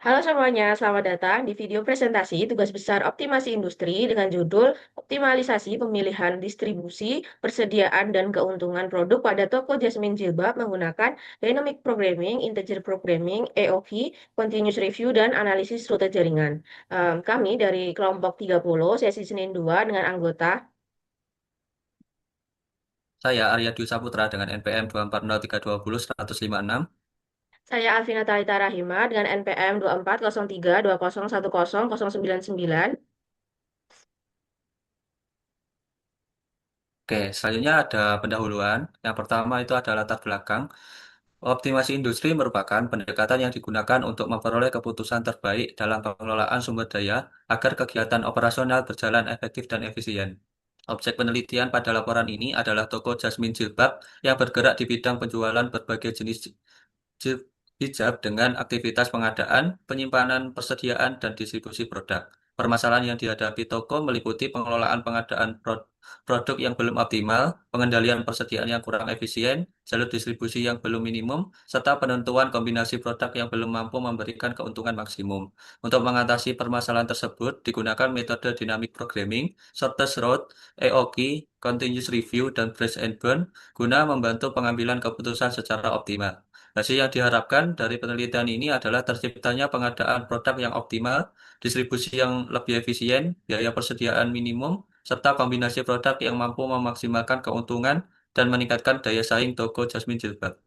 Halo semuanya, selamat datang di video presentasi tugas besar optimasi industri dengan judul Optimalisasi Pemilihan Distribusi, Persediaan dan Keuntungan Produk pada Toko Jasmine Jilbab menggunakan Dynamic Programming, Integer Programming, EOQ, Continuous Review, dan Analisis Rute Jaringan. Kami dari kelompok 30, sesi Senin 2 dengan anggota. Saya Arya Dwi Saputra dengan NPM 240320156. Saya Alvina Talita Rahima dengan NPM 240320101099. Oke, selanjutnya ada pendahuluan. Yang pertama itu ada latar belakang. Optimasi industri merupakan pendekatan yang digunakan untuk memperoleh keputusan terbaik dalam pengelolaan sumber daya agar kegiatan operasional berjalan efektif dan efisien. Objek penelitian pada laporan ini adalah toko Jasmine Jilbab yang bergerak di bidang penjualan berbagai jenis hijab dengan aktivitas pengadaan, penyimpanan, persediaan, dan distribusi produk. Permasalahan yang dihadapi toko meliputi pengelolaan pengadaan produk yang belum optimal, pengendalian persediaan yang kurang efisien, jalur distribusi yang belum minimum, serta penentuan kombinasi produk yang belum mampu memberikan keuntungan maksimum. Untuk mengatasi permasalahan tersebut, digunakan metode dynamic programming, shortest route, EOQ, continuous review, dan brace and burn guna membantu pengambilan keputusan secara optimal. Hasil yang diharapkan dari penelitian ini adalah terciptanya pengadaan produk yang optimal, distribusi yang lebih efisien, biaya persediaan minimum, serta kombinasi produk yang mampu memaksimalkan keuntungan dan meningkatkan daya saing toko Jasmine Jilbab.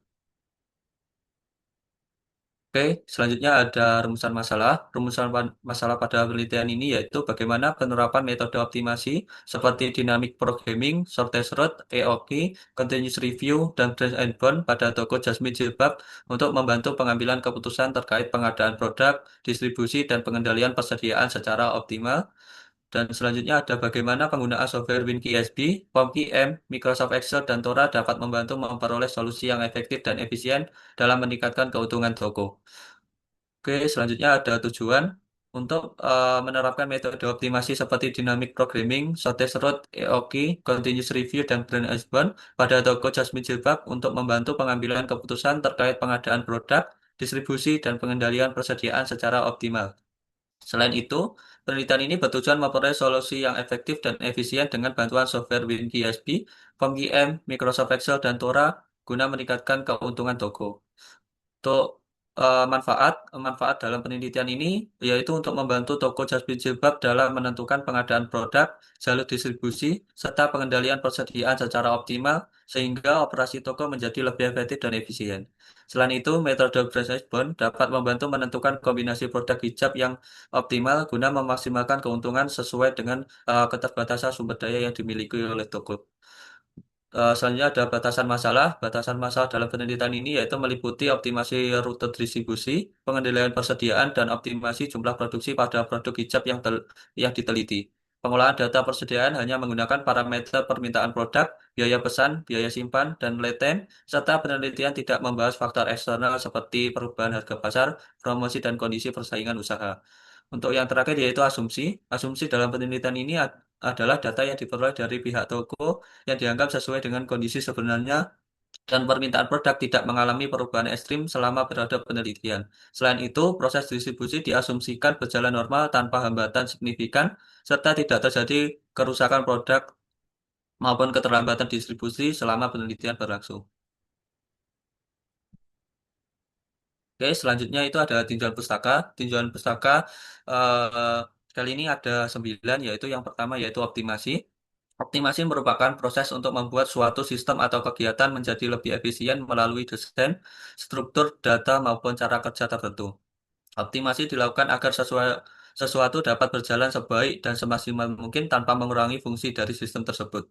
Oke, selanjutnya ada rumusan masalah. Rumusan masalah pada penelitian ini yaitu bagaimana penerapan metode optimasi seperti dynamic programming, shortest route, EOQ, continuous review, dan trace and burn pada toko Jasmine Jilbab untuk membantu pengambilan keputusan terkait pengadaan produk, distribusi, dan pengendalian persediaan secara optimal. Dan selanjutnya ada bagaimana penggunaan software WinKSB, POM-QM, Microsoft Excel, dan Tora dapat membantu memperoleh solusi yang efektif dan efisien dalam meningkatkan keuntungan toko. Oke, selanjutnya ada tujuan untuk menerapkan metode optimasi seperti dynamic programming, shortest route, EOQ, continuous review, dan brand Asborn pada toko Jasmine Jilbab untuk membantu pengambilan keputusan terkait pengadaan produk, distribusi, dan pengendalian persediaan secara optimal. Selain itu, penelitian ini bertujuan memperoleh solusi yang efektif dan efisien dengan bantuan software WinKSB, POM-QM, Microsoft Excel, dan Tora guna meningkatkan keuntungan toko. Untuk manfaat dalam penelitian ini yaitu untuk membantu toko jas jilbab dalam menentukan pengadaan produk, jalur distribusi, serta pengendalian persediaan secara optimal sehingga operasi toko menjadi lebih efektif dan efisien. Selain itu, metode Bond dapat membantu menentukan kombinasi produk hijab yang optimal guna memaksimalkan keuntungan sesuai dengan keterbatasan sumber daya yang dimiliki oleh toko. Selanjutnya ada batasan masalah. Batasan masalah dalam penelitian ini yaitu meliputi optimasi rute distribusi, pengendalian persediaan, dan optimasi jumlah produksi pada produk hijab yang diteliti. Pengolahan data persediaan hanya menggunakan parameter permintaan produk, biaya pesan, biaya simpan, dan lead time, serta penelitian tidak membahas faktor eksternal seperti perubahan harga pasar, promosi, dan kondisi persaingan usaha. Untuk yang terakhir yaitu asumsi. Asumsi dalam penelitian ini adalah data yang diperoleh dari pihak toko yang dianggap sesuai dengan kondisi sebenarnya dan permintaan produk tidak mengalami perubahan ekstrim selama periode penelitian. Selain itu, proses distribusi diasumsikan berjalan normal tanpa hambatan signifikan, serta tidak terjadi kerusakan produk maupun keterlambatan distribusi selama penelitian berlangsung. Oke, selanjutnya itu ada tinjauan pustaka. Tinjauan pustaka eh, kali ini ada 9, yaitu yang pertama yaitu optimasi. Optimasi merupakan proses untuk membuat suatu sistem atau kegiatan menjadi lebih efisien melalui desain, struktur, data, maupun cara kerja tertentu. Optimasi dilakukan agar sesuatu dapat berjalan sebaik dan semaksimal mungkin tanpa mengurangi fungsi dari sistem tersebut.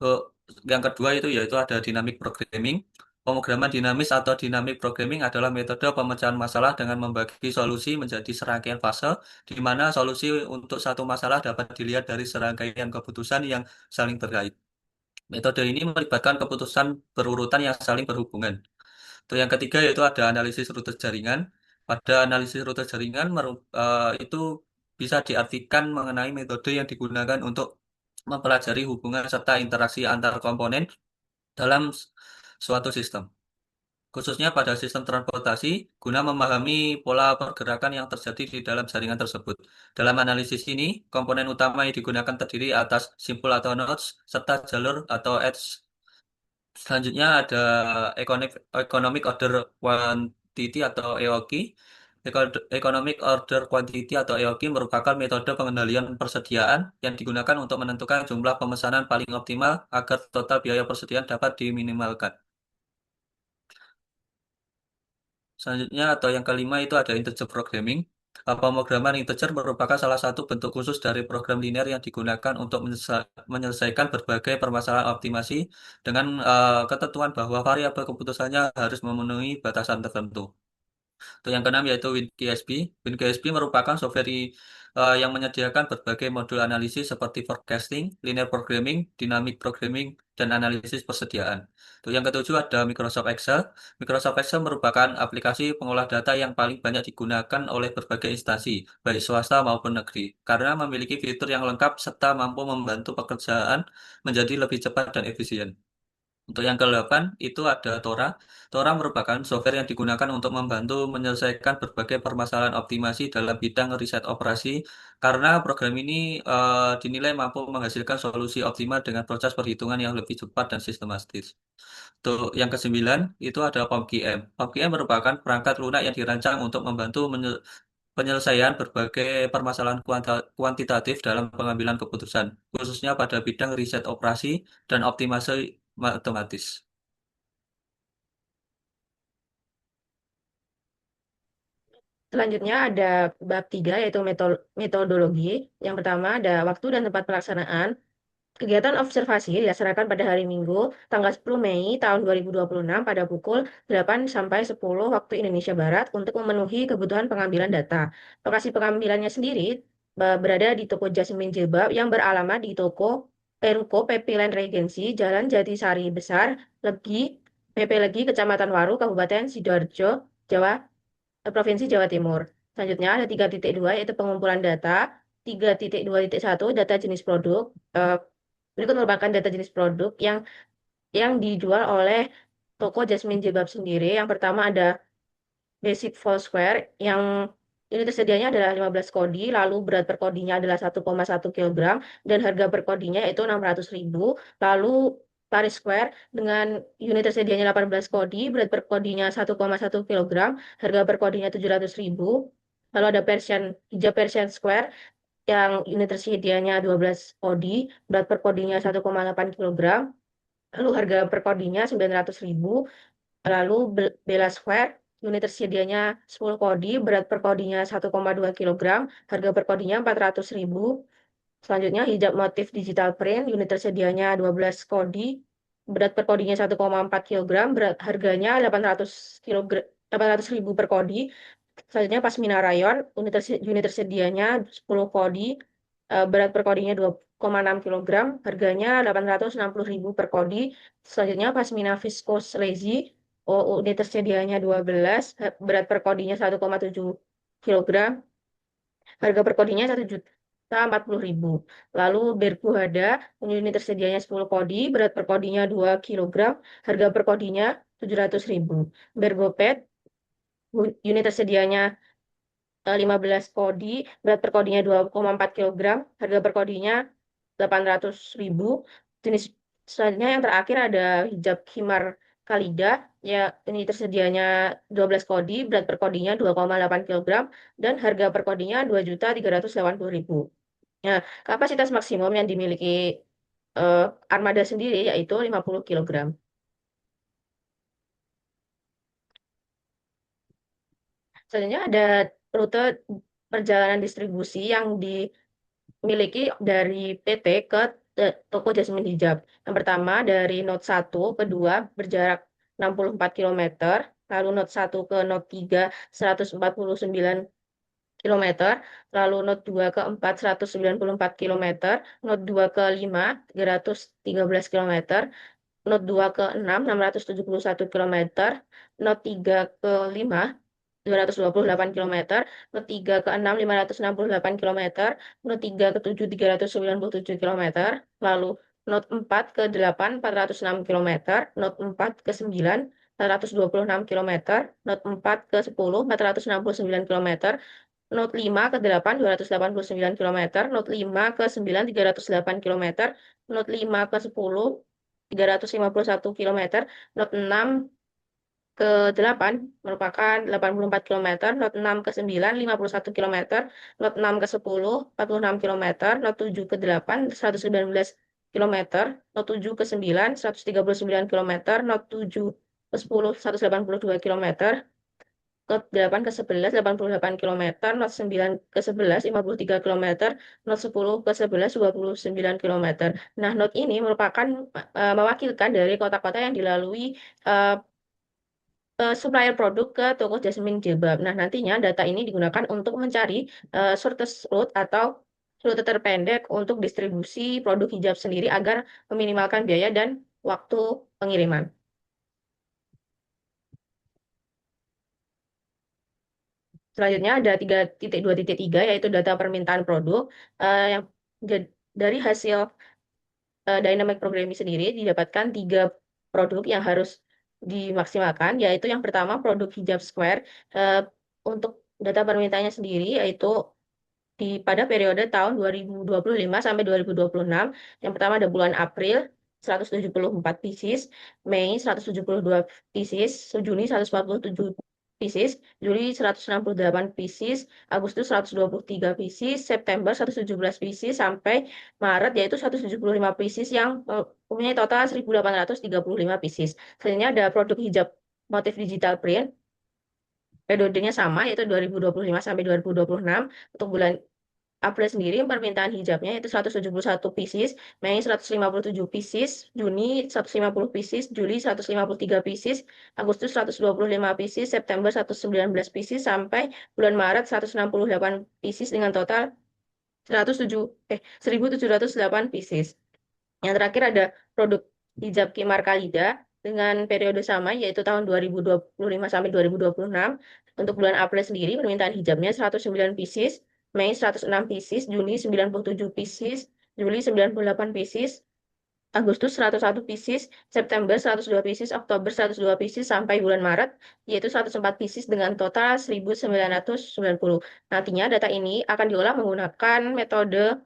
Oh, yang kedua itu yaitu ada dynamic programming. Pemrograman dinamis atau dynamic programming adalah metode pemecahan masalah dengan membagi solusi menjadi serangkaian fase, di mana solusi untuk satu masalah dapat dilihat dari serangkaian keputusan yang saling terkait. Metode ini melibatkan keputusan berurutan yang saling berhubungan. Untuk yang ketiga yaitu ada analisis rute jaringan. Pada analisis rute jaringan itu bisa diartikan mengenai metode yang digunakan untuk mempelajari hubungan serta interaksi antar komponen dalam suatu sistem, khususnya pada sistem transportasi, guna memahami pola pergerakan yang terjadi di dalam jaringan tersebut. Dalam analisis ini, komponen utama yang digunakan terdiri atas simpul atau nodes, serta jalur atau edge. Selanjutnya ada economic, economic order quantity atau EOQ. Economic order quantity atau EOQ merupakan metode pengendalian persediaan yang digunakan untuk menentukan jumlah pemesanan paling optimal agar total biaya persediaan dapat diminimalkan. Selanjutnya atau yang kelima itu ada integer programming. Pemrograman integer merupakan salah satu bentuk khusus dari program linear yang digunakan untuk menyelesaikan berbagai permasalahan optimasi dengan ketentuan bahwa variabel keputusannya harus memenuhi batasan tertentu. Untuk yang keenam yaitu WinKSP. WinKSP merupakan software yang menyediakan berbagai modul analisis seperti forecasting, linear programming, dynamic programming, dan analisis persediaan. Untuk yang ketujuh ada Microsoft Excel. Microsoft Excel merupakan aplikasi pengolah data yang paling banyak digunakan oleh berbagai instansi, baik swasta maupun negeri, karena memiliki fitur yang lengkap serta mampu membantu pekerjaan menjadi lebih cepat dan efisien. Untuk yang ke-8 itu ada Tora. Tora merupakan software yang digunakan untuk membantu menyelesaikan berbagai permasalahan optimasi dalam bidang riset operasi karena program ini dinilai mampu menghasilkan solusi optimal dengan proses perhitungan yang lebih cepat dan sistematis. Untuk yang kesembilan itu ada POMQM. POMQM merupakan perangkat lunak yang dirancang untuk membantu penyelesaian berbagai permasalahan kuantitatif dalam pengambilan keputusan, khususnya pada bidang riset operasi dan optimasi matematis. Selanjutnya ada bab 3 yaitu metodologi. Yang pertama ada waktu dan tempat pelaksanaan. Kegiatan observasi dilaksanakan pada hari Minggu, tanggal 10 Mei tahun 2026 pada pukul 8 sampai 10 waktu Indonesia Barat untuk memenuhi kebutuhan pengambilan data. Lokasi pengambilannya sendiri berada di Toko Jasmine Jilbab yang beralamat di Ruko PP Land Regency, Jalan Jatisari Besar, Legi, PP Legi, Kecamatan Waru, Kabupaten Sidoarjo, Provinsi Jawa Timur. Selanjutnya ada 3.2 yaitu pengumpulan data. 3.2.1 data jenis produk. Eh, Berikut merupakan data jenis produk yang dijual oleh toko Jasmine Jilbab sendiri. Yang pertama ada Basic Foursquare yang ini tersedianya adalah 15 kodi, lalu berat per kodinya adalah 1,1 kilogram dan harga per kodinya itu 600.000. Lalu Paris Square dengan unit tersedianya 18 kodi, berat per kodinya 1,1 kilogram, harga per kodinya 700.000. Lalu ada hijab Persian Square yang unit tersedianya 12 kodi, berat per kodinya 1,8 kilogram, lalu harga per kodinya 900.000. Lalu Bella Square, unit tersedianya 10 kodi, berat per kodinya 1,2 kilogram, harga per kodinya 400.000. Selanjutnya hijab motif digital print, unit tersedianya 12 kodi, berat per kodinya 1,4 kilogram, harganya 800 kilogram, 800.000 per kodi. Selanjutnya Pasmina Rayon, unit tersedianya 10 kodi, berat per kodinya 2,6 kilogram, harganya 860.000 per kodi. Selanjutnya Pasmina Viscose Lazy, unit tersedianya 12, berat per kodinya 1,7 kilogram, harga per kodinya 1.040.000. Lalu Berku Hada, unit tersedianya 10 kodi, berat per kodinya 2 kilogram, harga per kodinya 700.000. Bergopet, unit tersedianya 15 kodi, berat per kodinya 2,4 kilogram, harga per kodinya 800.000. Jenis selanjutnya yang terakhir ada hijab khimar Kalida, ya ini tersedianya 12 kodi, berat per kodinya 2,8 kilogram, dan harga per kodinya 2.380.000. Nah, kapasitas maksimum yang dimiliki eh, armada sendiri yaitu 50 kilogram. Selanjutnya ada rute perjalanan distribusi yang dimiliki dari PT ke toko Jasmine Hijab. Yang pertama dari Node 1 ke 2 berjarak 64 kilometer, lalu Note 1 ke Note 3 149 kilometer, lalu Note 2 ke 4 194 kilometer, Note 2 ke 5 313 kilometer, Note 2 ke 6 671 kilometer, Note 3 ke 5 228 kilometer, Note 3 ke 6 568 kilometer, Note 3 ke 7 397 kilometer, lalu Note 4 ke 8 406 kilometer, Note 4 ke 9 426 kilometer, Note 4 ke 10 469 kilometer, Note 5 ke 8 289 kilometer, Note 5 ke 9 308 kilometer, Note 5 ke 10 351 kilometer, Note 6 ke 8 merupakan 84 kilometer, Note 6 ke 9 51 kilometer, Note 6 ke 10 46 kilometer, Note 7 ke 8 119 kilometer, Note 7 ke 9 139 kilometer, Note 7 ke 10 182 kilometer, Note 8 ke 11 88 kilometer, Note 9 ke 11 53 kilometer, Note 10 ke 11 29 kilometer. Nah, Note ini merupakan mewakilkan dari kota-kota yang dilalui eh, supplier produk ke toko Jasmine Jilbab. Nah, nantinya data ini digunakan untuk mencari shortest route atau rute terpendek untuk distribusi produk hijab sendiri agar meminimalkan biaya dan waktu pengiriman. Selanjutnya ada 3.2.3 yaitu data permintaan produk yang dari hasil dynamic programming sendiri didapatkan 3 produk yang harus dimaksimalkan, yaitu yang pertama produk hijab square. Eh, untuk data permintaannya sendiri yaitu pada periode tahun 2025 sampai 2026. Yang pertama ada bulan April 174 pieces, Mei 172 pieces, Juni 147 pieces, Juli 168 pieces, Agustus 123 pieces, September 117 pieces, sampai Maret yaitu 175 pieces yang mempunyai total 1.835 pieces. Selanjutnya ada produk hijab motif digital print, periodenya sama yaitu 2025 sampai 2026. Untuk bulan April sendiri permintaan hijabnya itu 171 pieces, Mei 157 pieces, Juni 150 pieces, Juli 153 pieces, Agustus 125 pieces, September 119 pieces, sampai bulan Maret 168 pieces dengan total 1.708 pieces. Yang terakhir ada produk hijab Kimar Kalida dengan periode sama yaitu tahun 2025 sampai 2026. Untuk bulan April sendiri permintaan hijabnya 109 pieces, Mei 106 pieces, Juni 97 pieces, Juli 98 pieces, Agustus 101 pieces, September 102 pieces, Oktober 102 pieces, sampai bulan Maret yaitu 104 pieces dengan total 1.990. Nantinya data ini akan diolah menggunakan metode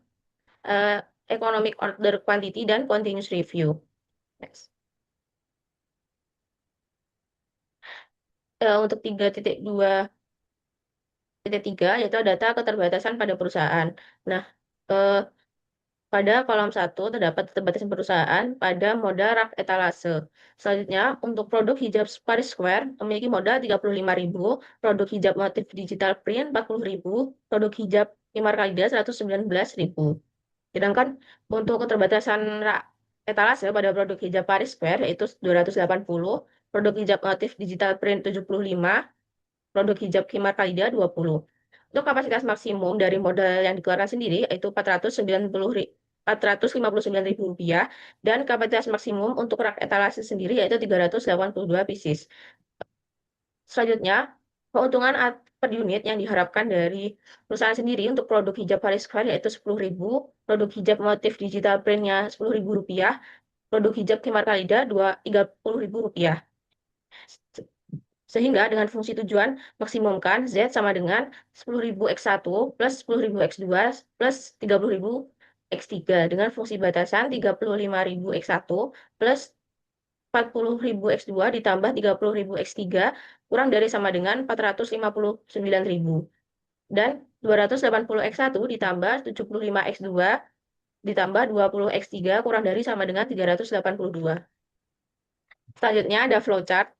eh, economic order quantity dan continuous review. Next. Untuk 3.2.3 yaitu data keterbatasan pada perusahaan. Nah, eh, pada kolom 1 terdapat keterbatasan perusahaan pada modal rak etalase. Selanjutnya, untuk produk hijab Paris Square memiliki modal 35.000, produk hijab motif digital print 40.000, produk hijab Imar Kalida 119.000. Sedangkan untuk keterbatasan etalase pada produk hijab Paris Square yaitu 280, produk hijab motif digital print 75, produk hijab Khimar Kalida 20. Untuk kapasitas maksimum dari modal yang dikeluarkan sendiri yaitu 459 ribu rupiah, dan kapasitas maksimum untuk rak etalase sendiri yaitu 382 pieces. Selanjutnya, keuntungan per unit yang diharapkan dari perusahaan sendiri untuk produk hijab Paris Square yaitu 10.000, produk hijab motif digital printnya 10.000 rupiah, produk hijab Khimar Kalida 30.000 rupiah. Sehingga dengan fungsi tujuan maksimumkan Z sama dengan 10.000 X1 plus 10.000 X2 plus 30.000 X3 dengan fungsi batasan 35.000 X1 plus 40.000 X2 ditambah 30.000 X3 kurang dari sama dengan 459.000, dan 280 X1 ditambah 75 X2 ditambah 20 X3 kurang dari sama dengan 382. Selanjutnya ada flowchart.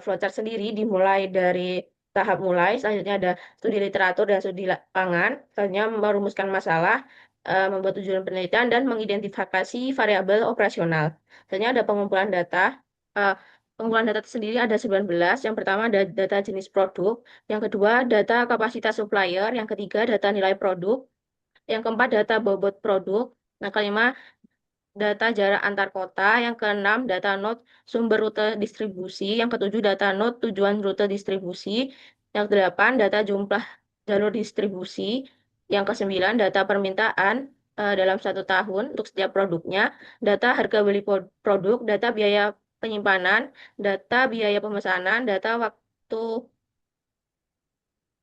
Flowchart sendiri dimulai dari tahap mulai. Selanjutnya ada studi literatur dan studi lapangan. Selanjutnya merumuskan masalah, membuat tujuan penelitian, dan mengidentifikasi variabel operasional. Selanjutnya ada pengumpulan data. Eh, pengumpulan data sendiri ada 19. Yang pertama ada data jenis produk, yang kedua data kapasitas supplier, yang ketiga data nilai produk, yang keempat data bobot produk, yang kelima data jarak antar kota, yang keenam data node sumber rute distribusi, yang ketujuh data node tujuan rute distribusi, yang kedelapan data jumlah jalur distribusi, yang kesembilan data permintaan dalam 1 tahun untuk setiap produknya, data harga beli produk, data biaya penyimpanan, data biaya pemesanan, data waktu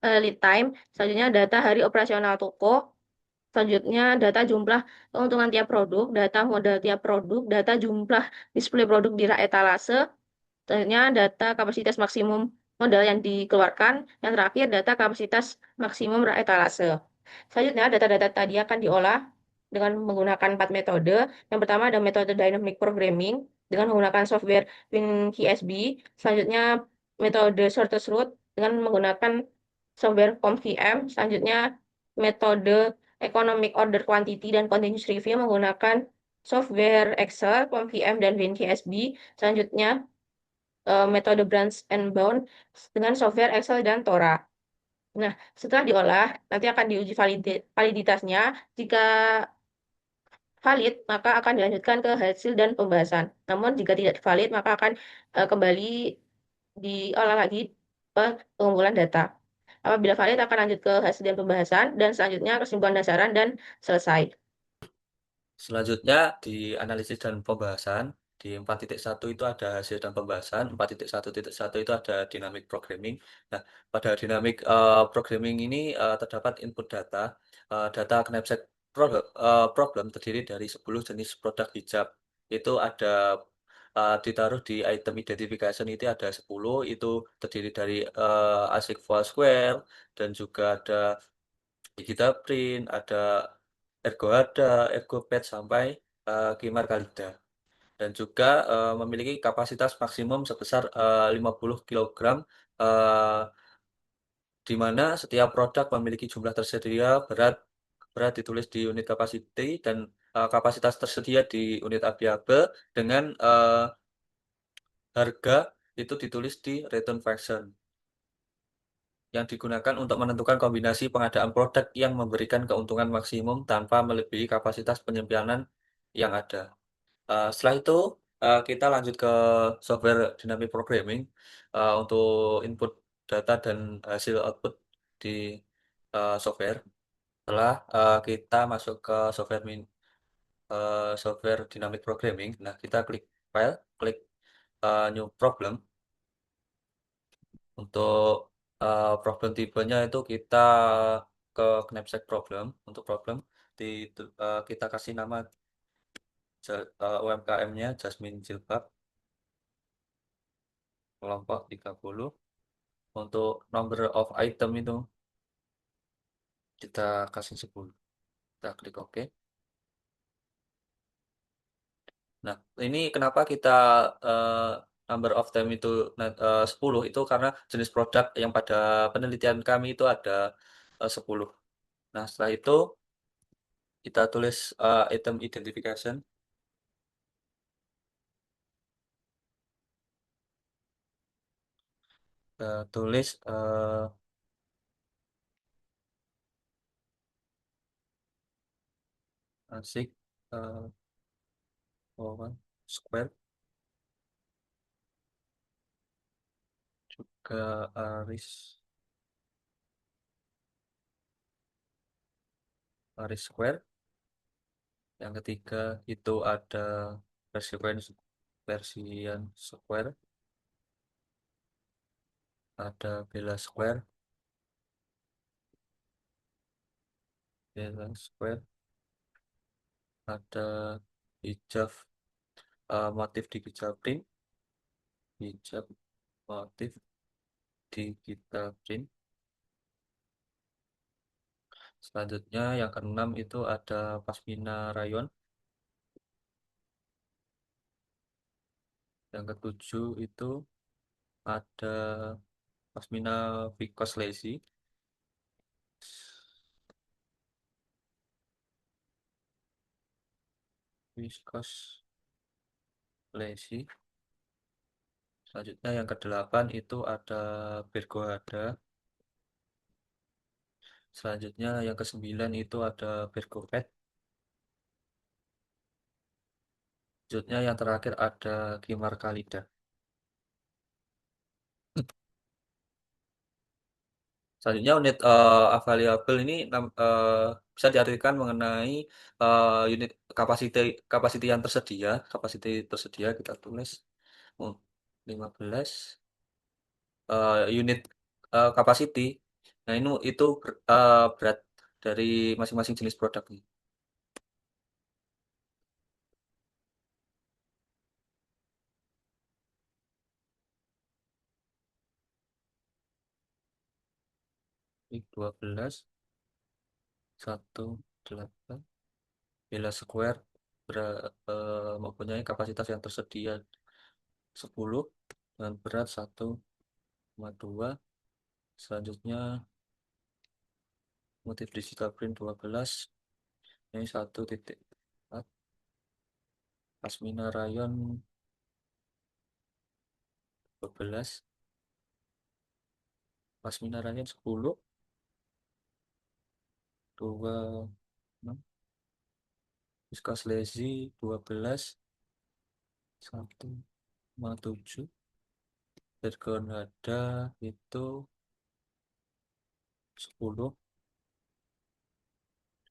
lead time, selanjutnya data hari operasional toko, selanjutnya, data jumlah keuntungan tiap produk, data modal tiap produk, data jumlah display produk di rak etalase, selanjutnya data kapasitas maksimum modal yang dikeluarkan, yang terakhir data kapasitas maksimum rak etalase. Selanjutnya, data-data tadi akan diolah dengan menggunakan 4 metode. Yang pertama ada metode dynamic programming dengan menggunakan software WinKSB. Selanjutnya, metode shortest route dengan menggunakan software POM-VM. Selanjutnya, metode economic order quantity dan continuous review menggunakan software Excel, POM-VM, dan WinKSB. Selanjutnya, metode branch and bound dengan software Excel dan Tora. Nah, setelah diolah, nanti akan diuji validitasnya. Jika valid, maka akan dilanjutkan ke hasil dan pembahasan. Namun, jika tidak valid, maka akan kembali diolah lagi ke pengumpulan data. Apabila valid, akan lanjut ke hasil dan pembahasan, dan selanjutnya kesimpulan dasaran dan selesai. Selanjutnya di analisis dan pembahasan di 4.1 itu ada hasil dan pembahasan, 4.1.1 itu ada dynamic programming. Nah, pada dynamic programming ini terdapat input data. Data knapsack problem terdiri dari 10 jenis produk hijab. Itu ada ditaruh di item identification itu ada 10, itu terdiri dari ASIC Foursquare dan juga ada Digital Print, ada Ergo ada, Ergo Pet sampai Kimar Kalida. Dan juga memiliki kapasitas maksimum sebesar 50 kilogram, eh, di mana setiap produk memiliki jumlah tersedia berat berat ditulis di unit capacity dan kapasitas tersedia di unit ABAB dengan harga itu ditulis di return version yang digunakan untuk menentukan kombinasi pengadaan produk yang memberikan keuntungan maksimum tanpa melebihi kapasitas penyimpanan yang ada. Setelah itu kita lanjut ke software dynamic programming untuk input data dan hasil output di software. Setelah kita masuk ke software dynamic programming, nah kita klik file, klik new problem. Untuk problem tipenya itu kita ke knapsack problem. Untuk problem kita kasih nama UMKM-nya Jasmine Jilbab kelompok 30. Untuk number of item itu kita kasih 10. Kita klik OK. Nah, ini kenapa kita eh, number of time itu 10 itu karena jenis produk yang pada penelitian kami itu ada 10. Nah, setelah itu kita tulis item identification. Tulis asik Wawan Square juga Aris Square. Yang ketiga itu ada Persian Square, ada Bella Square, ada hijab motif di hijab print, hijab motif di hijab print. Selanjutnya yang keenam itu ada Pasmina Rayon. Yang ketujuh itu ada Pasmina Vicos Lazy. Viscose Lacy. Selanjutnya yang kedelapan itu ada Virgo ada. Selanjutnya yang kesembilan itu ada Virgo Pet. Selanjutnya yang terakhir ada Kimar Kalida. Selanjutnya unit available ini bisa diartikan mengenai unit kapasiti kapasiti yang tersedia, kapasiti tersedia kita tulis oh, 15 unit capacity. Nah, ini itu berat dari masing-masing jenis produk nih. Ini 12 18 bila square mempunyai kapasitas yang tersedia 10 dan berat 1,2. Selanjutnya motif digital print 12 ini 1,4. Pasmina rayon 12. Pasmina rayon 10 26. Viscose lazy 12 1,7. Ergon ada itu 10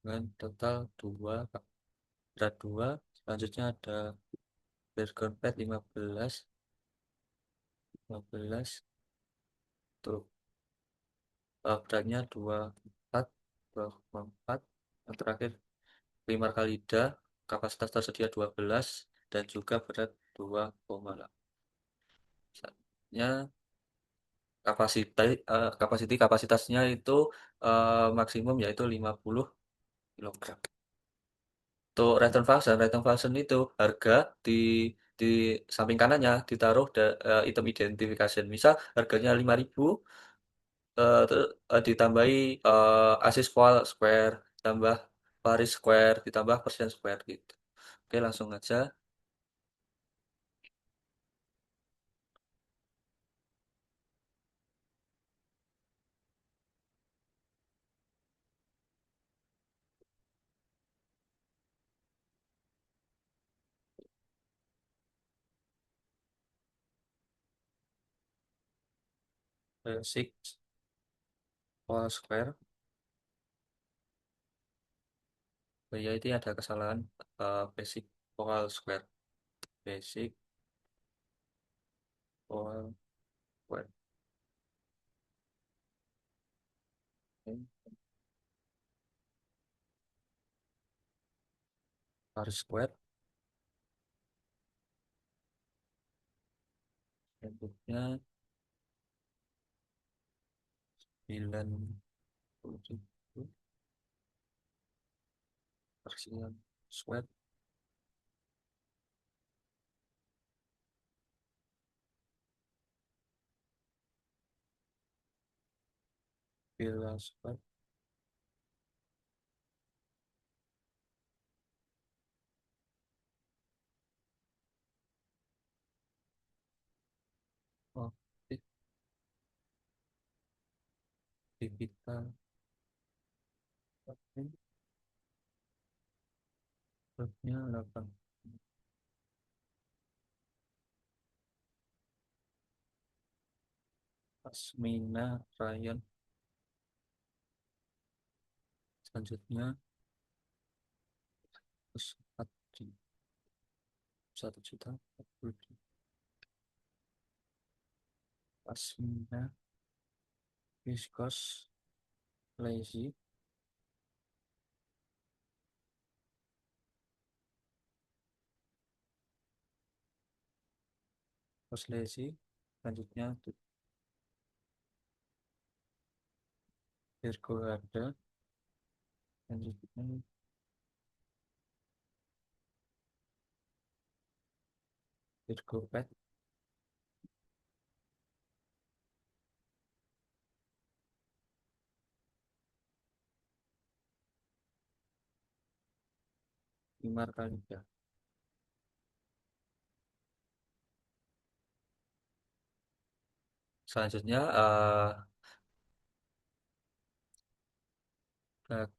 dengan total 2 berat 2. Selanjutnya ada Ergon pad 15 tuh beratnya 24 24. Yang terakhir Primar Kalida kapasitas tersedia 12 dan juga berat 2,8. Nya kapasitasnya itu maksimum yaitu 50 kg. Untuk return function itu harga di di samping kanannya ditaruh item identification. Misal harganya 5.000, ditambahi Asis Wall Square, tambah Paris Square, ditambah Persian Square gitu. Oke, langsung aja. Basic Wall Square. Oh ya, itu ada kesalahan basic Wall Square. Basic Wall Square. Oke, Paris Square. Bentuknya 90.000 Persian Square. Villa Square. Oh, Vivita. Oke, berikutnya 8. Pasmina Rayon. Selanjutnya 1 juta 40. Pasmina Viscose Lazy. Viscose Lazy. Selanjutnya Virgo ada. Selanjutnya Virgo Pet. Lima kali ya. Selanjutnya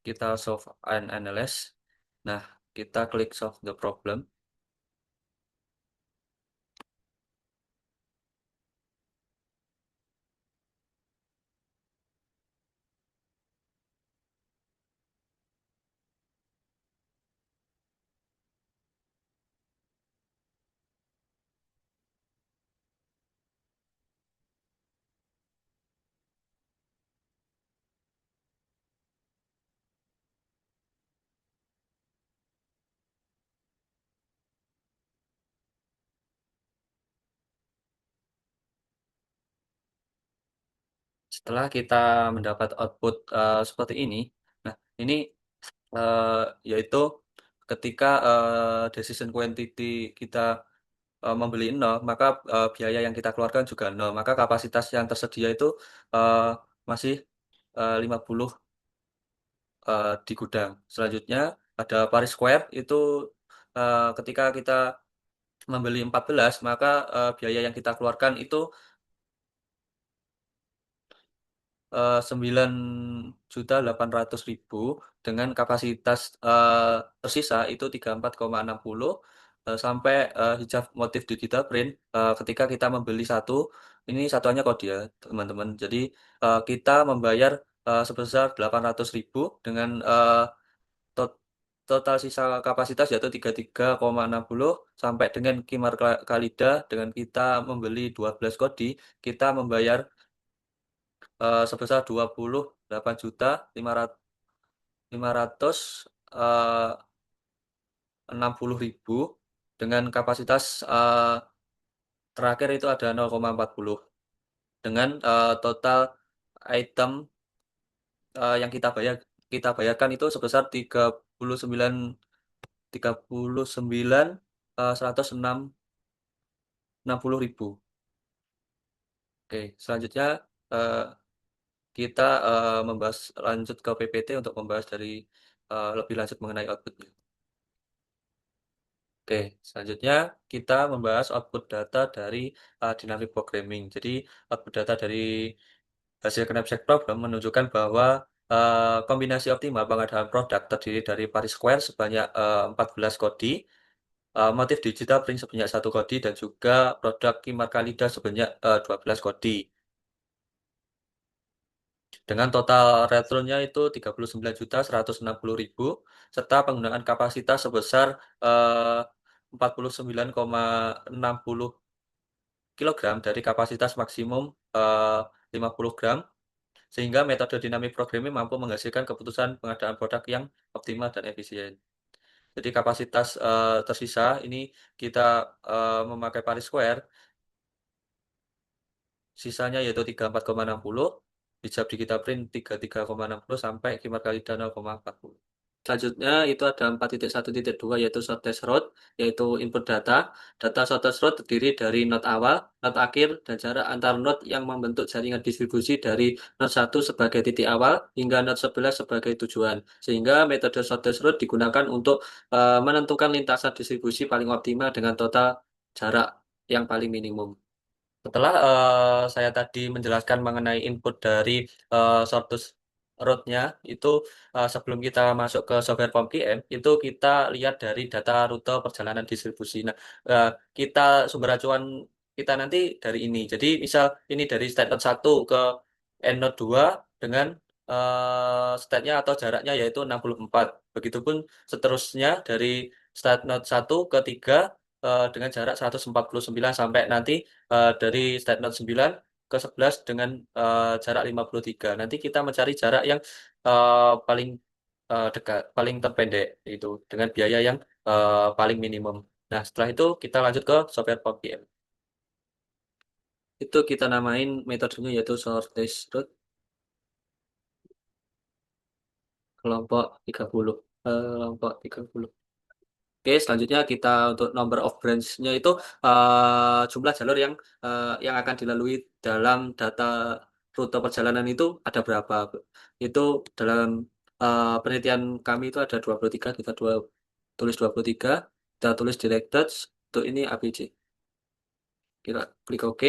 kita solve and analyze. Nah, kita klik solve the problem. Setelah kita mendapat output seperti ini, nah ini eh, yaitu ketika decision quantity kita membeli nol, maka biaya yang kita keluarkan juga nol. Maka kapasitas yang tersedia itu eh, masih 50 di gudang. Selanjutnya ada Paris Square itu ketika kita membeli 14, maka biaya yang kita keluarkan itu 9.800.000 dengan kapasitas tersisa itu 34,60 sampai hijab motif digital print ketika kita membeli satu ini satuannya kode ya teman-teman. Jadi kita membayar sebesar 800.000 dengan tot- total sisa kapasitas yaitu 33,60 sampai dengan Kimar Kalida dengan kita membeli 12 kodi kita membayar sebesar 28.560.000 dengan kapasitas terakhir itu ada 0,40 dengan total item yang kita bayarkan itu sebesar 39 160.000. Oke, selanjutnya eh, kita membahas lanjut ke PPT untuk membahas dari lebih lanjut mengenai outputnya. Oke, selanjutnya kita membahas output data dari dynamic programming. Jadi output data dari hasil knapsack problem menunjukkan bahwa kombinasi optimal pengadaan produk terdiri dari Paris Square sebanyak 14 kodi, motif digital print sebanyak satu kodi, dan juga produk Kimar Kalida sebanyak 12 kodi. Dengan total returnnya itu 39.160.000 serta penggunaan kapasitas sebesar 49,60 kilogram dari kapasitas maksimum 50 gram sehingga metode dynamic programming mampu menghasilkan keputusan pengadaan produk yang optimal dan efisien. Jadi kapasitas tersisa ini kita memakai Paris Square, sisanya yaitu 34,60, hijab digital print 33,60 sampai kimat kali dana 0,40. Selanjutnya itu ada 4.1.2 yaitu short test road, yaitu input data. Data short test road terdiri dari node awal, node akhir, dan jarak antar node yang membentuk jaringan distribusi dari node 1 sebagai titik awal hingga node 11 sebagai tujuan. Sehingga metode short test road digunakan untuk menentukan lintasan distribusi paling optimal dengan total jarak yang paling minimum. Setelah saya tadi menjelaskan mengenai input dari Sortus root-nya, itu sebelum kita masuk ke software POM-PM, itu kita lihat dari data rute perjalanan distribusi. Nah, eh, kita sumber acuan kita nanti dari ini. Jadi, misal ini dari state node 1 ke end node 2 dengan state-nya atau jaraknya yaitu 64. Begitupun seterusnya dari state node 1 ke 3 dengan jarak 149 sampai nanti dari state note 9 ke 11 dengan jarak 53. Nanti kita mencari jarak yang paling dekat, paling terpendek itu dengan biaya yang paling minimum. Nah, setelah itu kita lanjut ke software POM-PM. Itu kita namain metodenya yaitu shortest route kelompok 30. Kelompok 30. Oke, selanjutnya kita untuk number of branch-nya itu jumlah jalur yang akan dilalui dalam data rute perjalanan itu ada berapa. Itu dalam penelitian kami itu ada 23, tulis 23, kita tulis directed, untuk ini ABC. Kita klik OK.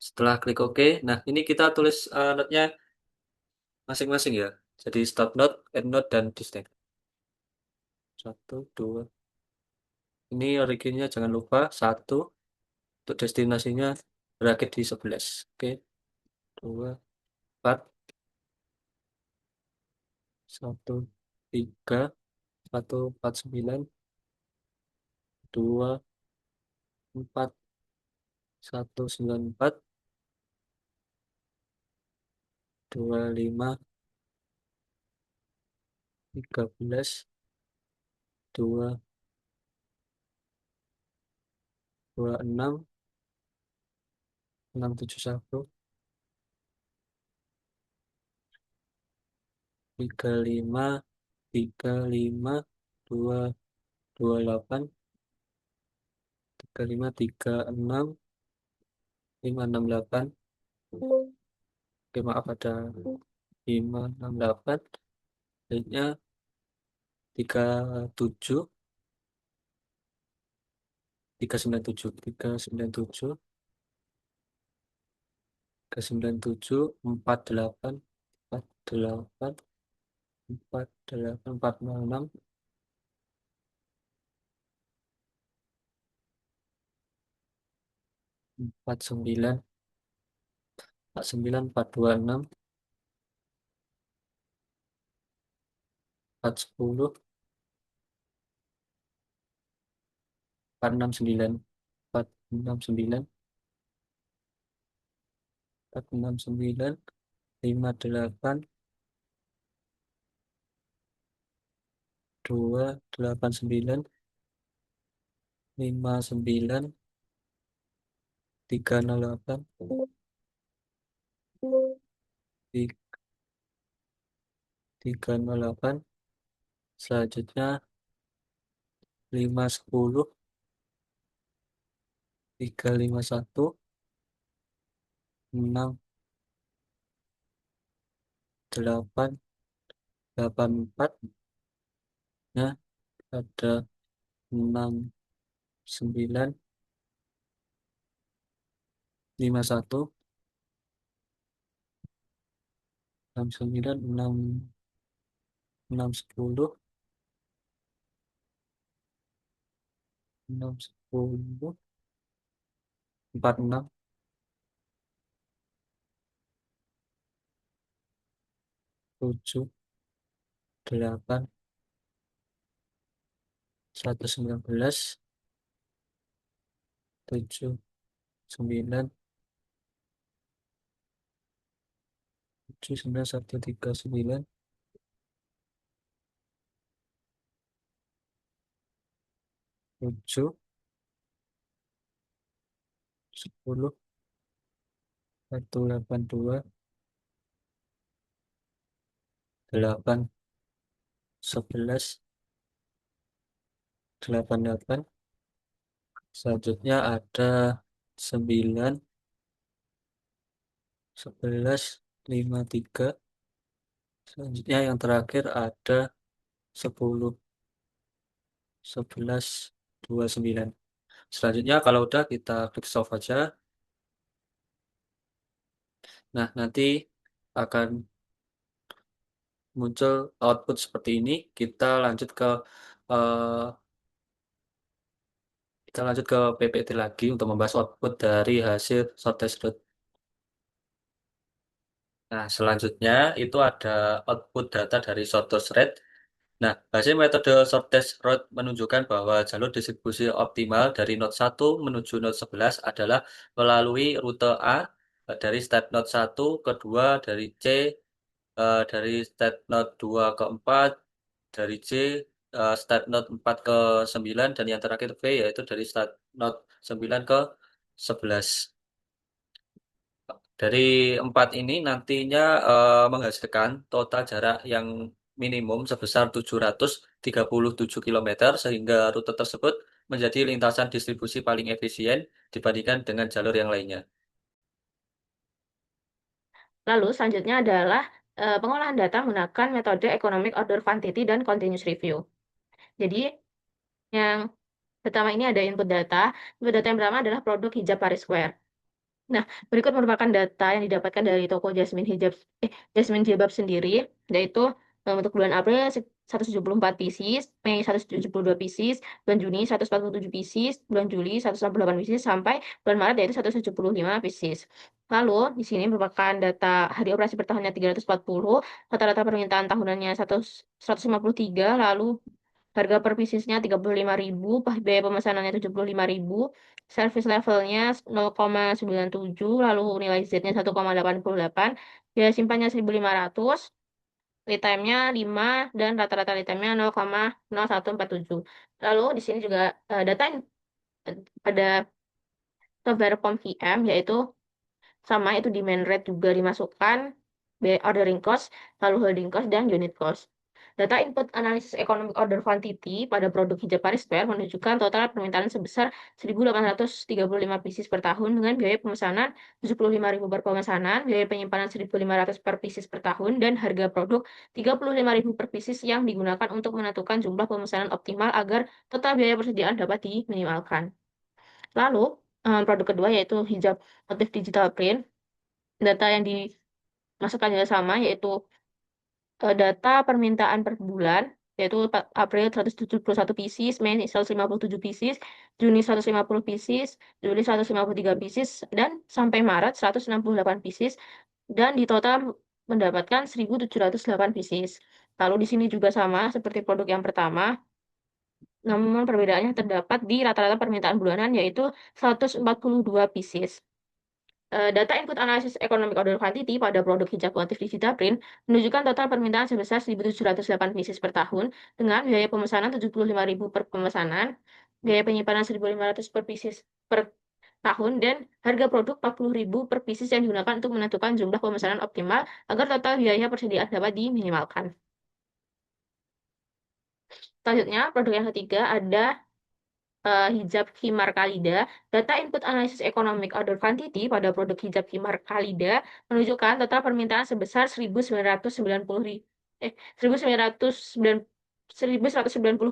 Setelah klik OK, nah ini kita tulis node-nya masing-masing ya. Jadi start node, end node, dan distinct. Satu, dua. Ini originnya jangan lupa. Satu, untuk destinasinya berakhir di 11. Oke, dua, empat, satu, tiga, satu, empat, sembilan, dua, empat, satu, sembilan, empat, dua, lima, 13, dua, dua, enam, enam, tujuh, satu, tiga, lima, tiga, lima, dua, dua, delapan, tiga, lima, tiga, enam, lima, enam, delapan. Oke, maaf ada lima, enam, delapan. Selanjutnya tiga, tujuh, tiga, sembilan, tujuh, tiga, sembilan, tujuh, tiga, sembilan, tujuh, empat, delapan, empat, delapan, empat, delapan, empat, nol, enam, empat, sembilan, empat, sembilan, empat, dua, enam, empat, sepuluh, empat, enam, sembilan, empat, enam, sembilan, empat, enam, sembilan, lima, delapan, dua, delapan, sembilan, lima, sembilan, tiga, nol, delapan, tiga, nol, delapan. Selanjutnya lima, sepuluh, tiga, lima, satu, enam, delapan, delapan, empat. Nah, ada enam, sembilan, lima, satu, enam, sembilan, enam, enam, sepuluh, enam, sepuluh, empat, enam, tujuh, delapan, satu, 19, tujuh, sembilan, tujuh, sembilan, satu, tiga, sembilan, tujuh, 10, satu, delapan, dua, delapan, 11, delapan, delapan. Selanjutnya ada sembilan, 11, lima, tiga. Selanjutnya yang terakhir ada 10, 11, 29. Selanjutnya kalau udah kita klik solve aja. Nah, nanti akan muncul output seperti ini. Eh, kita lanjut ke PPT lagi untuk membahas output dari hasil short test root. Nah, selanjutnya itu ada output data dari short test rate. Nah, hasil metode short test route menunjukkan bahwa jalur distribusi optimal dari node 1 menuju node 11 adalah melalui rute A dari step node 1 ke 2, dari C dari step node 2 ke 4, dari C step node 4 ke 9, dan yang terakhir V yaitu dari step node 9 ke 11. Dari empat ini nantinya menghasilkan total jarak yang minimum sebesar 737 kilometer, sehingga rute tersebut menjadi lintasan distribusi paling efisien dibandingkan dengan jalur yang lainnya. Lalu selanjutnya adalah pengolahan data menggunakan metode Economic Order Quantity dan Continuous Review. Jadi yang pertama ini ada input data. Input data yang pertama adalah produk hijab Paris Square. Nah, berikut merupakan data yang didapatkan dari toko Jasmine Jilbab sendiri, yaitu untuk bulan April 174 pieces, Mei 172 pieces, bulan Juni 147 pieces, bulan Juli 168 pieces, sampai bulan Maret yaitu 175 pieces. Lalu, di sini merupakan data hari operasi per tahunnya 340, rata-rata permintaan tahunannya 153, lalu harga per piecesnya 35.000, biaya pemesanannya 75.000, service levelnya 0,97, lalu nilai Z-nya 1,88, biaya simpannya 1.500, lead time-nya 5, dan rata-rata lead time-nya 0,0147. Lalu di sini juga data ada software POM-VM, yaitu sama itu demand rate juga dimasukkan, ordering cost, lalu holding cost, dan unit cost. Data input analisis economic order quantity pada produk hijab Paris Square menunjukkan total permintaan sebesar 1.835 pieces per tahun dengan biaya pemesanan 75.000 per pemesanan, biaya penyimpanan 1.500 per pieces per tahun, dan harga produk 35.000 per pieces yang digunakan untuk menentukan jumlah pemesanan optimal agar total biaya persediaan dapat diminimalkan. Lalu, produk kedua yaitu hijab motif digital print. Data yang dimasukkan juga sama, yaitu data permintaan per bulan, yaitu April 171 pieces, Mei 157 pieces, Juni 150 pieces, Juli 153 pieces, dan sampai Maret 168 pieces, dan di total mendapatkan 1.708 pieces. Lalu di sini juga sama seperti produk yang pertama, namun perbedaannya terdapat di rata-rata permintaan bulanan, yaitu 142 pieces. Data input analisis economic order quantity pada produk hijab motif digital print menunjukkan total permintaan sebesar 1.708 pieces per tahun dengan biaya pemesanan 75.000 per pemesanan, biaya penyimpanan 1.500 per pieces per tahun, dan harga produk 40.000 per pieces yang digunakan untuk menentukan jumlah pemesanan optimal agar total biaya persediaan dapat diminimalkan. Selanjutnya, produk yang ketiga ada hijab Khimar Khalida. Data input analisis economic order quantity pada produk hijab Khimar Khalida menunjukkan total permintaan sebesar 1.190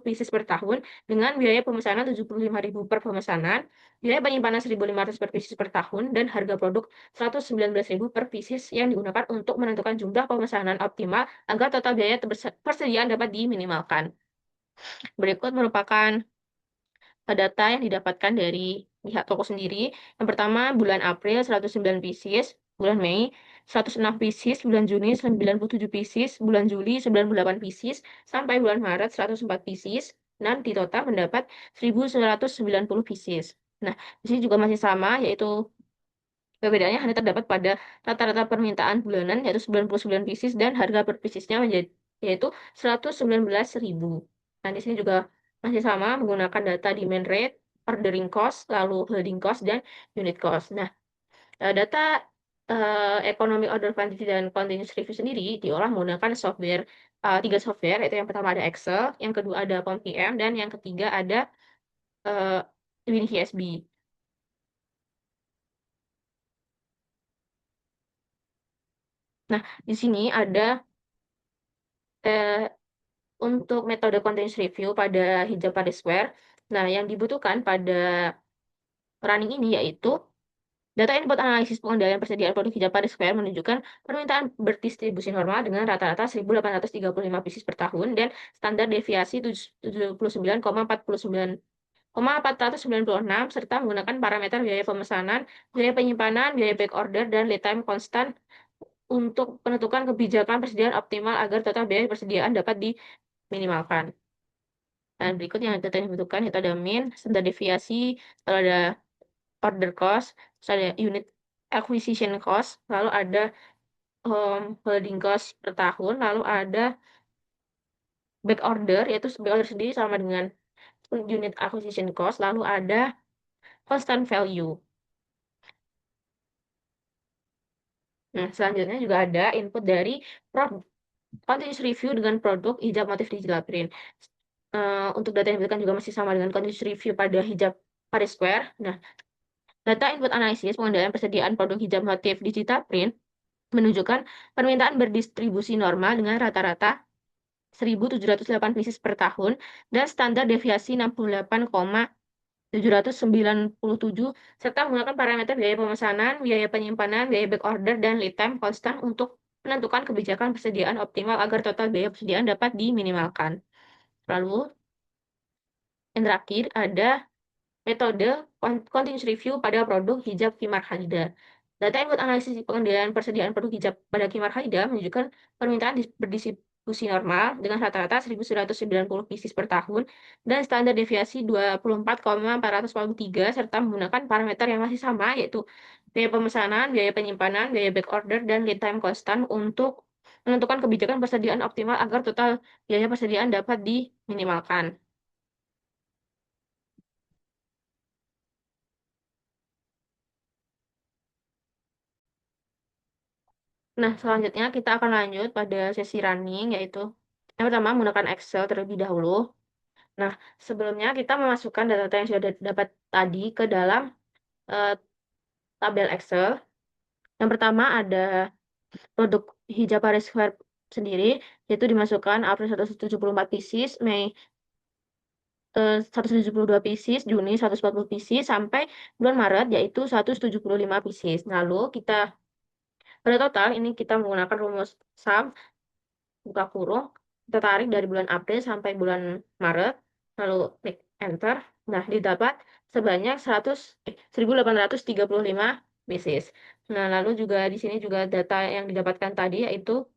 pieces per tahun dengan biaya pemesanan 75.000 per pemesanan, biaya penyimpanan 1.500 per pieces per tahun, dan harga produk 119.000 per pieces yang digunakan untuk menentukan jumlah pemesanan optimal agar total biaya persediaan dapat diminimalkan. Berikut merupakan data yang didapatkan dari pihak toko sendiri. Yang pertama, bulan April 109 pieces, bulan Mei 106 pieces, bulan Juni 97 pieces, bulan Juli 98 pieces, sampai bulan Maret 104 pieces, dan di total mendapat 1.190 pieces. Nah, di sini juga masih sama, yaitu perbedaannya hanya terdapat pada rata-rata permintaan bulanan, yaitu 99 pieces, dan harga per piecesnya yaitu 119.000. Nah, di sini juga masih sama menggunakan data demand rate, ordering cost, lalu holding cost, dan unit cost. Nah, data economic order quantity dan continuous review sendiri diolah menggunakan tiga software, yaitu yang pertama ada Excel, yang kedua ada POM-PM, dan yang ketiga ada uh, WinHSB. Nah, di sini ada eh, untuk metode continuous review pada hijab pada square. Nah, yang dibutuhkan pada running ini yaitu data input analisis pengendalian persediaan produk hijab pada square menunjukkan permintaan berdistribusi normal dengan rata-rata 1.835 pieces per tahun dan standar deviasi 79,496 serta menggunakan parameter biaya pemesanan, biaya penyimpanan, biaya back order, dan lead time konstan untuk menentukan kebijakan persediaan optimal agar total biaya persediaan dapat diminimalkan. Dan berikut yang kita butuhkan itu ada min, standar deviasi, lalu ada order cost, terus ada unit acquisition cost, lalu ada holding cost per tahun, lalu ada back order, yaitu back order sendiri sama dengan unit acquisition cost, lalu ada constant value. Nah, selanjutnya juga ada input dari continuous review dengan produk hijab motif digital print. Untuk data yang diberikan juga masih sama dengan continuous review pada hijab Paris Square. Nah, data input analisis pengendalian persediaan produk hijab motif digital print menunjukkan permintaan berdistribusi normal dengan rata-rata 1.708 pieces per tahun dan standar deviasi 68,496 797 serta menggunakan parameter biaya pemesanan, biaya penyimpanan, biaya back order, dan lead time konstan untuk menentukan kebijakan persediaan optimal agar total biaya persediaan dapat diminimalkan. Lalu, yang terakhir ada metode continuous review pada produk hijab Kimar Halida. Data input analisis pengendalian persediaan produk hijab pada Kimar Halida menunjukkan permintaan berdistribusi normal dengan rata-rata 1.190 pieces per tahun dan standar deviasi 24,443 serta menggunakan parameter yang masih sama yaitu biaya pemesanan, biaya penyimpanan, biaya back order, dan lead time konstan untuk menentukan kebijakan persediaan optimal agar total biaya persediaan dapat diminimalkan. Nah, selanjutnya kita akan lanjut pada sesi running, yaitu yang pertama menggunakan Excel terlebih dahulu. Nah, sebelumnya kita memasukkan data-data yang sudah dapat tadi ke dalam eh, tabel Excel. Yang pertama ada produk hijab Paris Square sendiri, yaitu dimasukkan April 174 pieces, Mei 172 pieces, Juni 140 pieces, sampai bulan Maret yaitu 175 pieces. Lalu kita pada total ini kita menggunakan rumus SUM buka kurung, kita tarik dari bulan April sampai bulan Maret, lalu klik enter. Nah, didapat sebanyak 1.835 pieces. Nah, lalu juga di sini juga data yang didapatkan tadi yaitu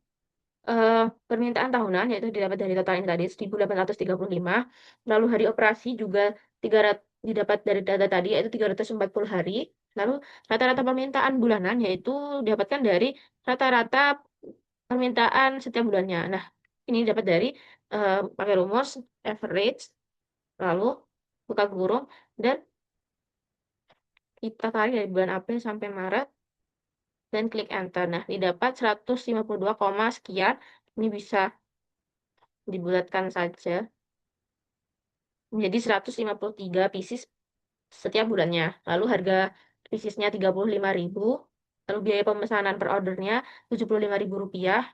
eh, permintaan tahunan yaitu didapat dari total ini tadi 1.835. Lalu hari operasi juga 300 didapat dari data tadi yaitu 340 hari. Lalu rata-rata permintaan bulanan yaitu didapatkan dari rata-rata permintaan setiap bulannya. Nah, ini dapat dari pakai rumus average, lalu buka kurung, dan kita tarik dari bulan April sampai Maret, dan klik enter. Nah, didapat 152, sekian. Ini bisa dibulatkan saja menjadi 153 pieces setiap bulannya. Lalu harga piecesnya 35.000. Lalu biaya pemesanan per ordernya 75.000 rupiah.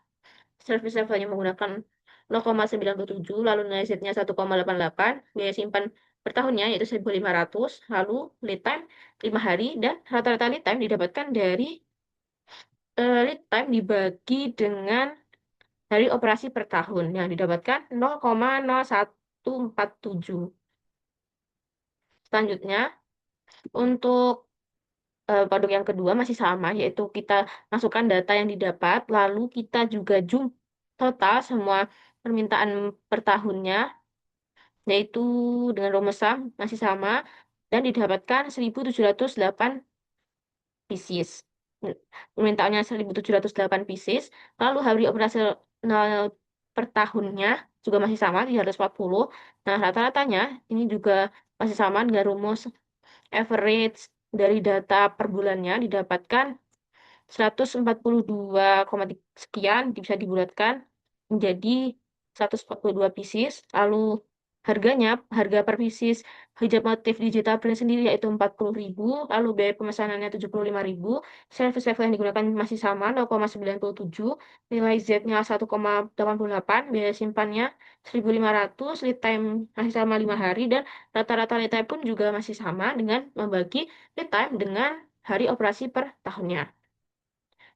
Service levelnya menggunakan 0,97, lalu nilai Z-nya 1,88, biaya simpan per tahunnya yaitu 1.500, lalu lead time 5 hari, dan rata-rata lead time didapatkan dari lead time dibagi dengan hari operasi per tahun yang didapatkan 0,0147. Selanjutnya, untuk produk yang kedua masih sama, yaitu kita masukkan data yang didapat, lalu kita juga total semua permintaan per tahunnya, yaitu dengan rumus SUM masih sama, dan didapatkan 1.708 pieces. Permintaannya 1.708 pieces, lalu hari operasional per tahunnya juga masih sama, 340. Nah, rata-ratanya ini juga masih sama dengan rumus average dari data per bulannya didapatkan 142, sekian bisa dibulatkan menjadi 142 pieces. Lalu harganya, harga per pieces hijab motif digital print sendiri yaitu 40.000. Lalu biaya pemesanannya 75.000. Service level yang digunakan masih sama 0,97. Nilai Z-nya 1,88. Biaya simpannya 1.500. Lead time masih sama 5 hari. Dan rata-rata lead time pun juga masih sama dengan membagi lead time dengan hari operasi per tahunnya.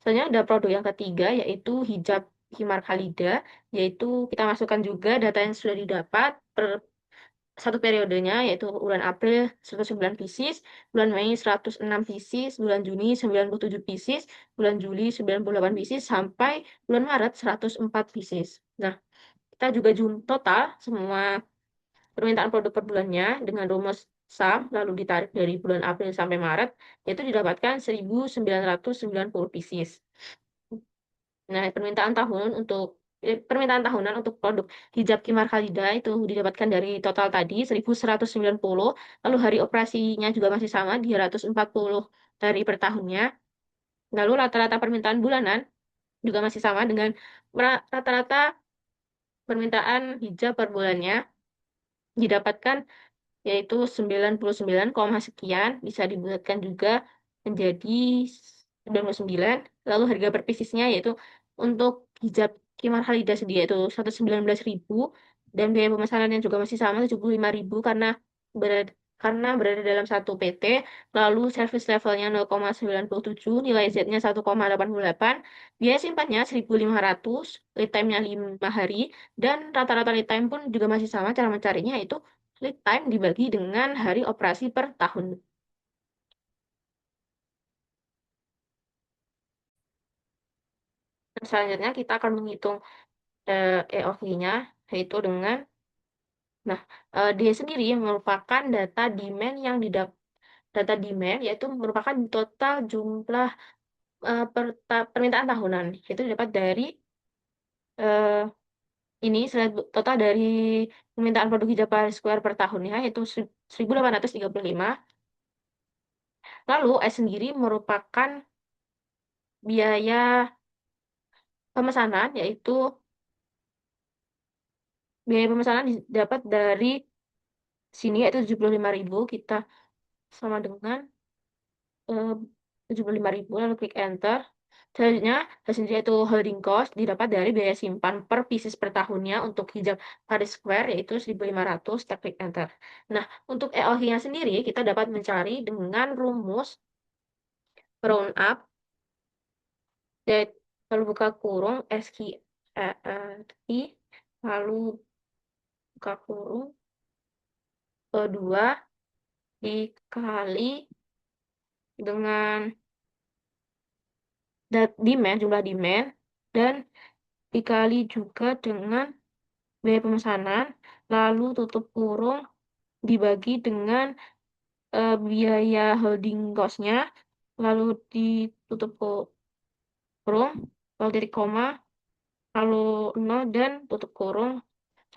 Selanjutnya ada produk yang ketiga yaitu hijab Himar Khalida, yaitu kita masukkan juga data yang sudah didapat per satu periodenya yaitu bulan April 109 pieces, bulan Mei 106 pieces, bulan Juni 97 pieces, bulan Juli 98 pieces, sampai bulan Maret 104 pieces. Nah, kita juga total semua permintaan produk per bulannya dengan rumus SUM, lalu ditarik dari bulan April sampai Maret, yaitu didapatkan 1.990 pieces. Nah, permintaan tahunan untuk produk hijab Kimar Khalida itu didapatkan dari total tadi 1.190, lalu hari operasinya juga masih sama 340 hari per tahunnya. Lalu rata-rata permintaan bulanan juga masih sama dengan rata-rata permintaan hijab per bulannya didapatkan yaitu 99, sekian, bisa dibulatkan juga menjadi 99. Lalu harga per piecesnya yaitu untuk hijab Kimar Halida sendiri yaitu 119.000, dan biaya pemesanannya juga masih sama 75.000 karena karena berada dalam satu PT, lalu service levelnya 0,97, nilai Z-nya 1,88, biaya simpannya 1.500, lead time-nya 5 hari, dan rata-rata lead time pun juga masih sama, cara mencarinya itu lead time dibagi dengan hari operasi per tahun. Nah, selanjutnya kita akan menghitung EOV-nya, yaitu dengan, nah, dia sendiri yang merupakan data demand yang didapat. Data demand yaitu merupakan total jumlah permintaan tahunan, itu didapat dari eh, ini total dari permintaan produk hijab Paris Square per tahunnya yaitu 1.835. Lalu S sendiri merupakan biaya pemesanan, yaitu biaya pemesanan didapat dari sini yaitu 75.000, kita sama dengan eh, 75.000, lalu klik enter. Selanjutnya, hasilnya itu holding cost didapat dari biaya simpan per pieces per tahunnya untuk hijab Paris Square yaitu 1.500, kita klik enter. Nah, untuk EOH-nya sendiri kita dapat mencari dengan rumus round up, yaitu lalu buka kurung SQI, lalu buka kurung 2 dikali dengan demand, jumlah demand, dan dikali juga dengan biaya pemesanan, lalu tutup kurung dibagi dengan biaya holding cost-nya, lalu ditutup kurung, lalu titik koma, lalu 0, dan tutup kurung.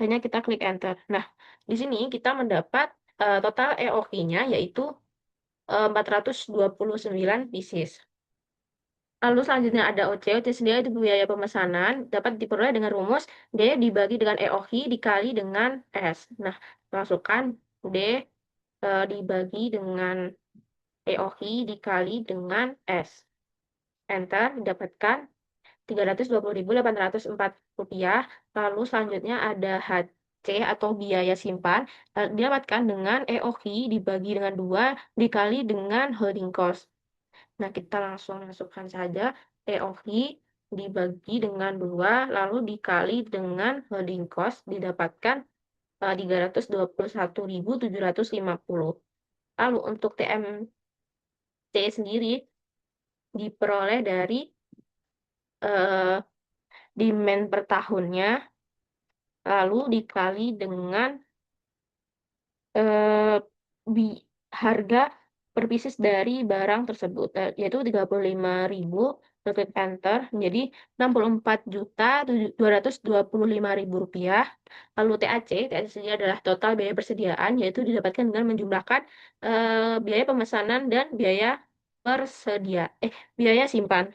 Hanya kita klik enter. Nah, di sini kita mendapat total EOQ-nya yaitu 429 pieces. Lalu selanjutnya ada OC. OC sendiri itu biaya pemesanan dapat diperoleh dengan rumus D dibagi dengan EOQ dikali dengan S. Nah, masukkan D dibagi dengan EOQ dikali dengan S. Enter, didapatkan 320.804 rupiah. Lalu selanjutnya ada HC atau biaya simpan, didapatkan dengan EOQ dibagi dengan 2 dikali dengan holding cost. Nah, kita langsung masukkan saja EOQ dibagi dengan 2 lalu dikali dengan holding cost, didapatkan 321.750. Lalu untuk TMC sendiri diperoleh dari eh, demand per tahunnya, lalu dikali dengan eh, bi- harga per pieces dari barang tersebut, yaitu 35.000, klik enter, menjadi 64.225.000 rupiah. Lalu TAC sendiri adalah total biaya persediaan, yaitu didapatkan dengan menjumlahkan biaya pemesanan dan biaya simpan.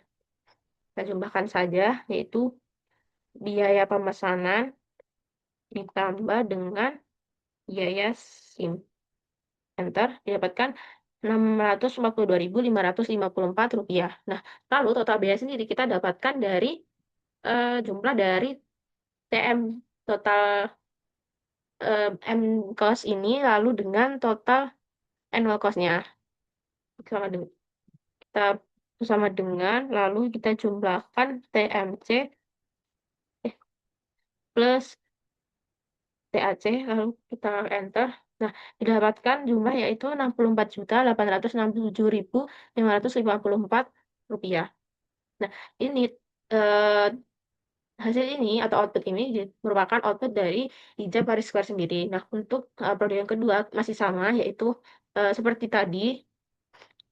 Kita jumlahkan saja, yaitu biaya pemesanan ditambah dengan biaya SIM. Enter, didapatkan 642.554 rupiah. Nah, lalu total biaya sendiri kita dapatkan dari jumlah dari TM total M cost ini, lalu dengan total annual cost-nya. Sama dengan, kita sama dengan, lalu kita jumlahkan TMC plus TAC, lalu kita enter. Nah, didapatkan jumlah yaitu 64.867.554 rupiah. Nah, ini eh, hasil ini atau output ini merupakan output dari hijab Paris Square sendiri. Nah, untuk produk yang kedua masih sama, yaitu seperti tadi,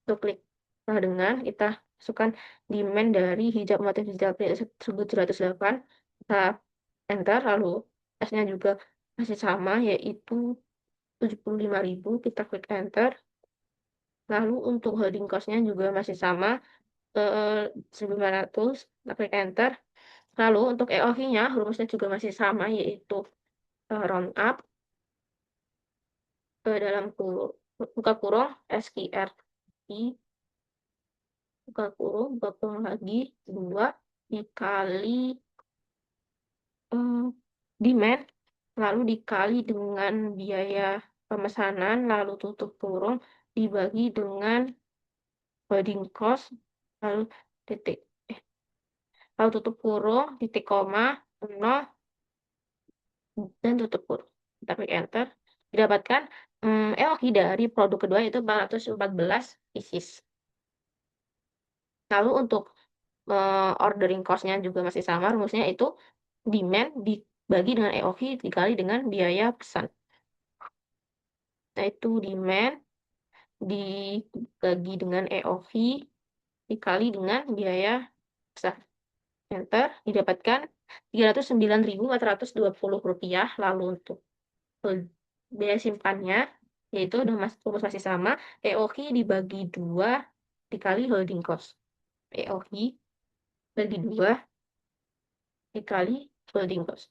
untuk klik dengan kita masukkan demand dari hijab motif hijab 1708, kita enter, lalu S-nya juga masih sama, yaitu 75.000, kita klik enter. Lalu untuk holding cost-nya juga masih sama, 1.500, kita klik enter. Lalu untuk EOV-nya rumusnya juga masih sama, yaitu round up ke dalam buka kurung SQRI, buka kurung lagi 2 dikali demand, lalu dikali dengan biaya pemesanan, lalu tutup kurung, dibagi dengan holding cost, lalu titik, lalu tutup kurung, titik koma, 0, dan tutup kurung. Kita klik enter, didapatkan EOQ dari produk kedua yaitu 414 pieces. Lalu untuk ordering cost-nya juga masih sama, rumusnya itu demand dibagi dengan EOQ dikali dengan biaya pesan. Nah, itu demand dibagi dengan EOQ dikali dengan biaya pesan. Enter, didapatkan Rp309.420. Lalu untuk biaya simpannya, yaitu rumus masih sama, EOQ dibagi 2 dikali holding cost. EOQ bagi 2 dikali holding cost,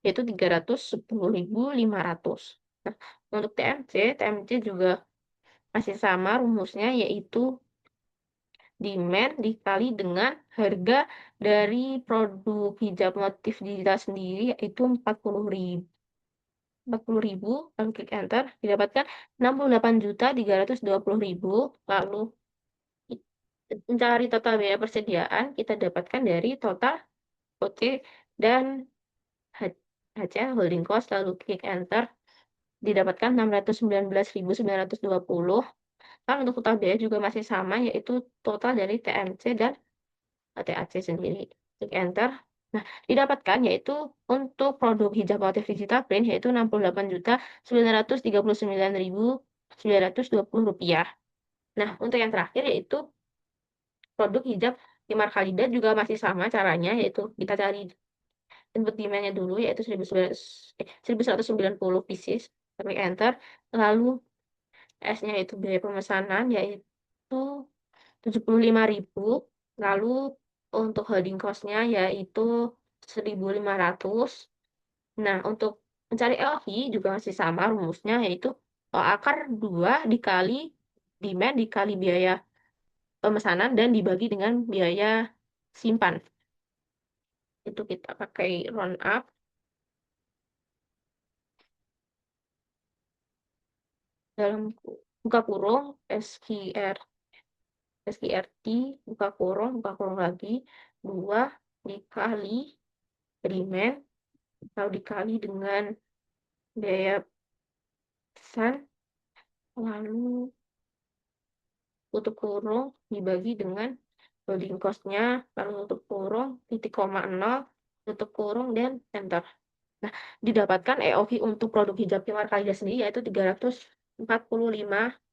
yaitu 310.500. Nah, untuk TMC juga masih sama rumusnya, yaitu demand dikali dengan harga dari produk hijab motif digital sendiri, yaitu 40.000. Lalu klik enter, didapatkan 68.320.000. Lalu mencari total biaya persediaan, kita dapatkan dari total OC dan HC holding cost, lalu klik enter, didapatkan 619.920. Kan untuk total biaya juga masih sama, yaitu total dari TMC dan TAC sendiri. Klik enter. Nah, didapatkan yaitu untuk produk hijab motif digital print yaitu Rp68.939.920. Nah, untuk yang terakhir yaitu produk hijab Timar Khalida juga masih sama caranya, yaitu kita cari input demand-nya dulu yaitu 1.190 pieces. Klik enter. Lalu S-nya itu biaya pemesanan yaitu 75.000. Lalu untuk holding cost-nya yaitu 1.500. Nah, untuk mencari LV juga masih sama rumusnya, yaitu akar 2 dikali demand dikali biaya pemesanan dan dibagi dengan biaya simpan. Itu kita pakai round up. Dalam buka kurung SQRT, buka kurung lagi, 2 dikali demand, lalu dikali dengan biaya pesan, lalu tutup kurung dibagi dengan holding cost-nya, lalu tutup kurung, titik koma 0, tutup kurung, dan enter. Nah, didapatkan EOV untuk produk hijab Timar Khalida sendiri yaitu 345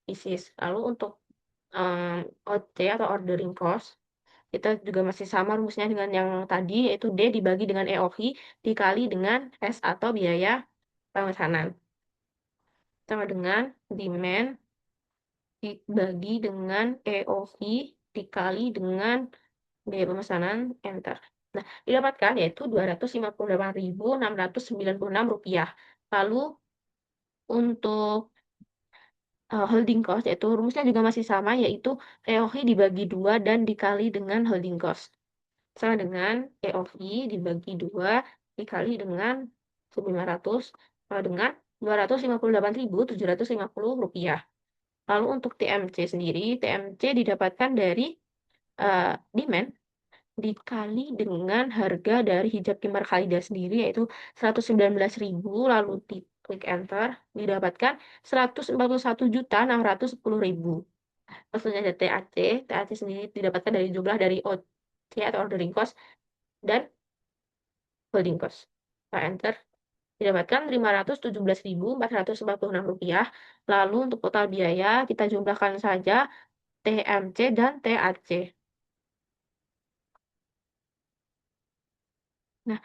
pieces. Lalu untuk OC atau ordering cost, kita juga masih sama rumusnya dengan yang tadi, yaitu D dibagi dengan EOV dikali dengan S atau biaya pemesanan. Sama dengan demand dibagi dengan EOV dikali dengan biaya pemesanan, enter. Nah, didapatkan yaitu Rp258.696. Lalu untuk holding cost, yaitu rumusnya juga masih sama, yaitu EOV dibagi 2 dan dikali dengan holding cost. Sama dengan EOV dibagi 2 dikali dengan 1.500, sama dengan Rp258.750. Lalu untuk TMC sendiri, TMC didapatkan dari demand dikali dengan harga dari hijab Timar Khalida sendiri yaitu 119.000, lalu diklik enter, didapatkan 141.610.000. Maksudnya ada TAC sendiri didapatkan dari jumlah dari OC atau ordering cost dan holding cost. Kita enter, didapatkan Rp517.446. Lalu untuk total biaya kita jumlahkan saja TMC dan TAC. Nah,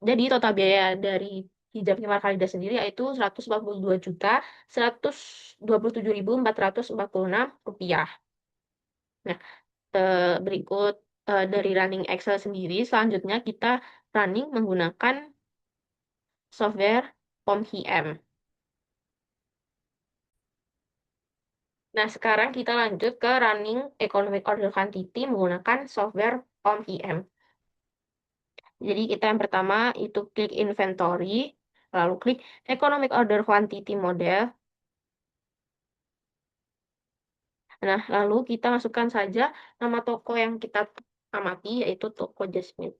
jadi total biaya dari hijab Himar Khalida sendiri yaitu Rp142.127.446. Nah, berikut dari running Excel sendiri, selanjutnya kita running menggunakan software POM-HIM. Nah, sekarang kita lanjut ke running Economic Order Quantity menggunakan software POM-HIM. Jadi kita yang pertama itu klik inventory, Lalu klik Economic Order Quantity Model. Nah, lalu kita masukkan saja nama toko yang kita amati, yaitu toko Jasmine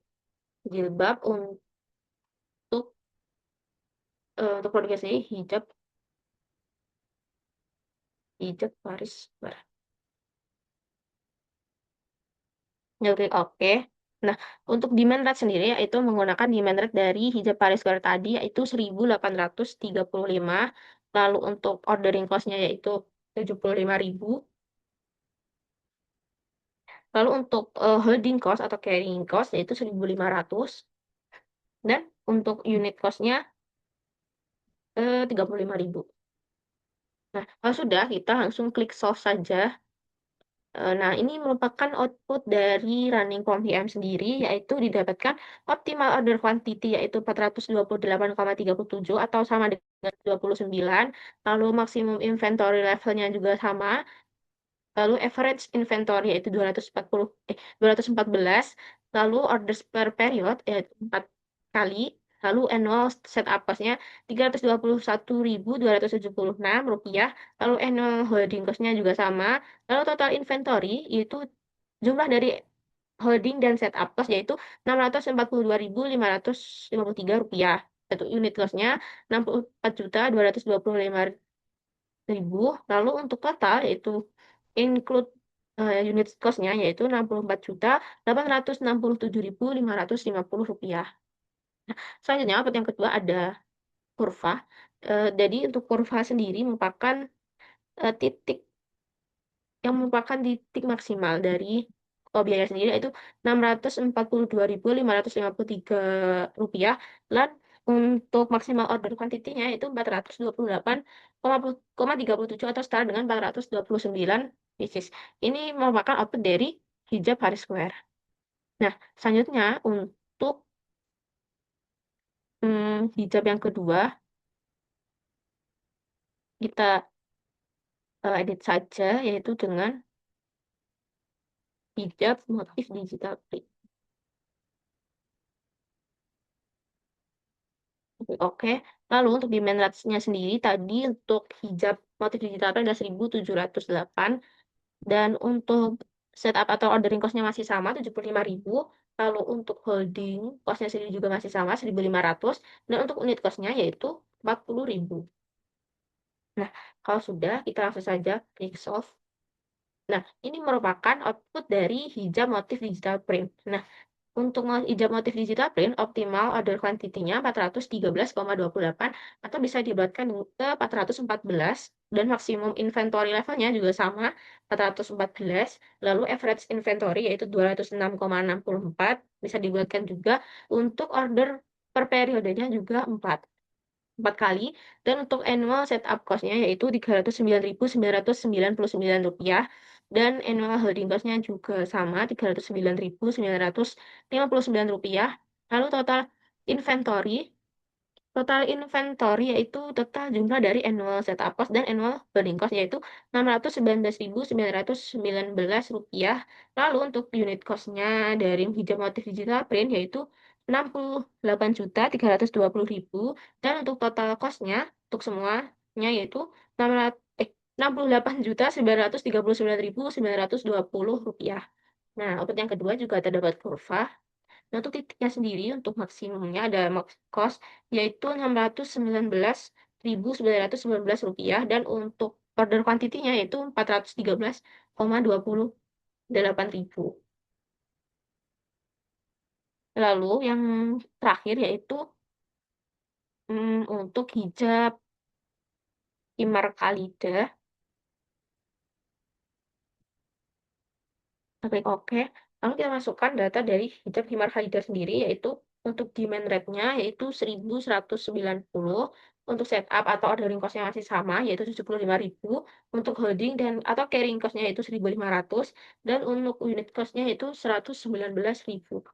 Jilbab untuk produksi hijab Paris. Ya, klik OK. Nah, untuk demand rate sendiri yaitu menggunakan demand rate dari hijab Paris Square tadi yaitu 1.835. Lalu untuk ordering cost-nya yaitu 75.000. Lalu untuk holding cost atau carrying cost yaitu 1.500. Dan untuk unit cost-nya 35.000. Nah, kalau sudah kita langsung klik solve saja. Nah, ini merupakan output dari running from VM sendiri, yaitu didapatkan optimal order quantity, yaitu 428,37 atau sama dengan 29, lalu maksimum inventory levelnya juga sama, lalu average inventory yaitu 214, lalu orders per period yaitu 4 kali, lalu annual setup cost-nya Rp321.276, lalu annual holding cost-nya juga sama, lalu total inventory itu jumlah dari holding dan setup cost yaitu Rp642.553, satu unit cost-nya 64.225.000, lalu untuk total yaitu include unit cost-nya yaitu Rp64.867.550. Selanjutnya, output yang kedua ada kurva. Jadi untuk kurva sendiri merupakan titik yang merupakan titik maksimal dari biaya sendiri yaitu Rp642.553, dan untuk maksimal order quantity-nya itu 428,37 atau setara dengan 429 pieces. Ini merupakan output dari hijab Paris Square. Nah, selanjutnya untuk hijab yang kedua, kita edit saja, yaitu dengan hijab motif digital print. Oke, lalu untuk demand rates-nya sendiri tadi untuk hijab motif digital print ada 1.708, dan untuk setup atau ordering cost-nya masih sama 75.000, lalu untuk holding cost-nya sendiri juga masih sama 1.500, dan untuk unit cost-nya yaitu 40.000. Nah, kalau sudah kita langsung saja klik solve. Nah, ini merupakan output dari hijab motif digital print. Nah, untuk hijab motif digital print, optimal order quantity-nya 413,28 atau bisa dibuatkan ke 414, dan maksimum inventory levelnya juga sama 414, lalu average inventory yaitu 206,64 bisa dibuatkan juga, untuk order per periodenya juga 4 kali, dan untuk annual setup cost-nya yaitu Rp309.999, dan annual holding cost-nya juga sama Rp309.959. Lalu total inventory yaitu total jumlah dari annual setup cost dan annual holding cost yaitu Rp619.919. Lalu untuk unit cost-nya dari hijab motif digital print yaitu 68.320.000, dan untuk total cost-nya untuk semuanya yaitu 68.939.920 rupiah. Nah, output yang kedua juga terdapat kurva. Nah, untuk titiknya sendiri untuk maksimumnya ada max cost yaitu Rp619.919, dan untuk order quantity-nya yaitu 413,28 ribu. Lalu yang terakhir yaitu untuk hijab Himar Khalida. Klik OK. Lalu kita masukkan data dari hijab Himar Khalida sendiri, yaitu untuk demand rate-nya yaitu 1.190, untuk setup atau ordering cost-nya masih sama yaitu 75.000, untuk holding dan atau carrying cost-nya yaitu 1.500, dan untuk unit cost-nya yaitu 119.000.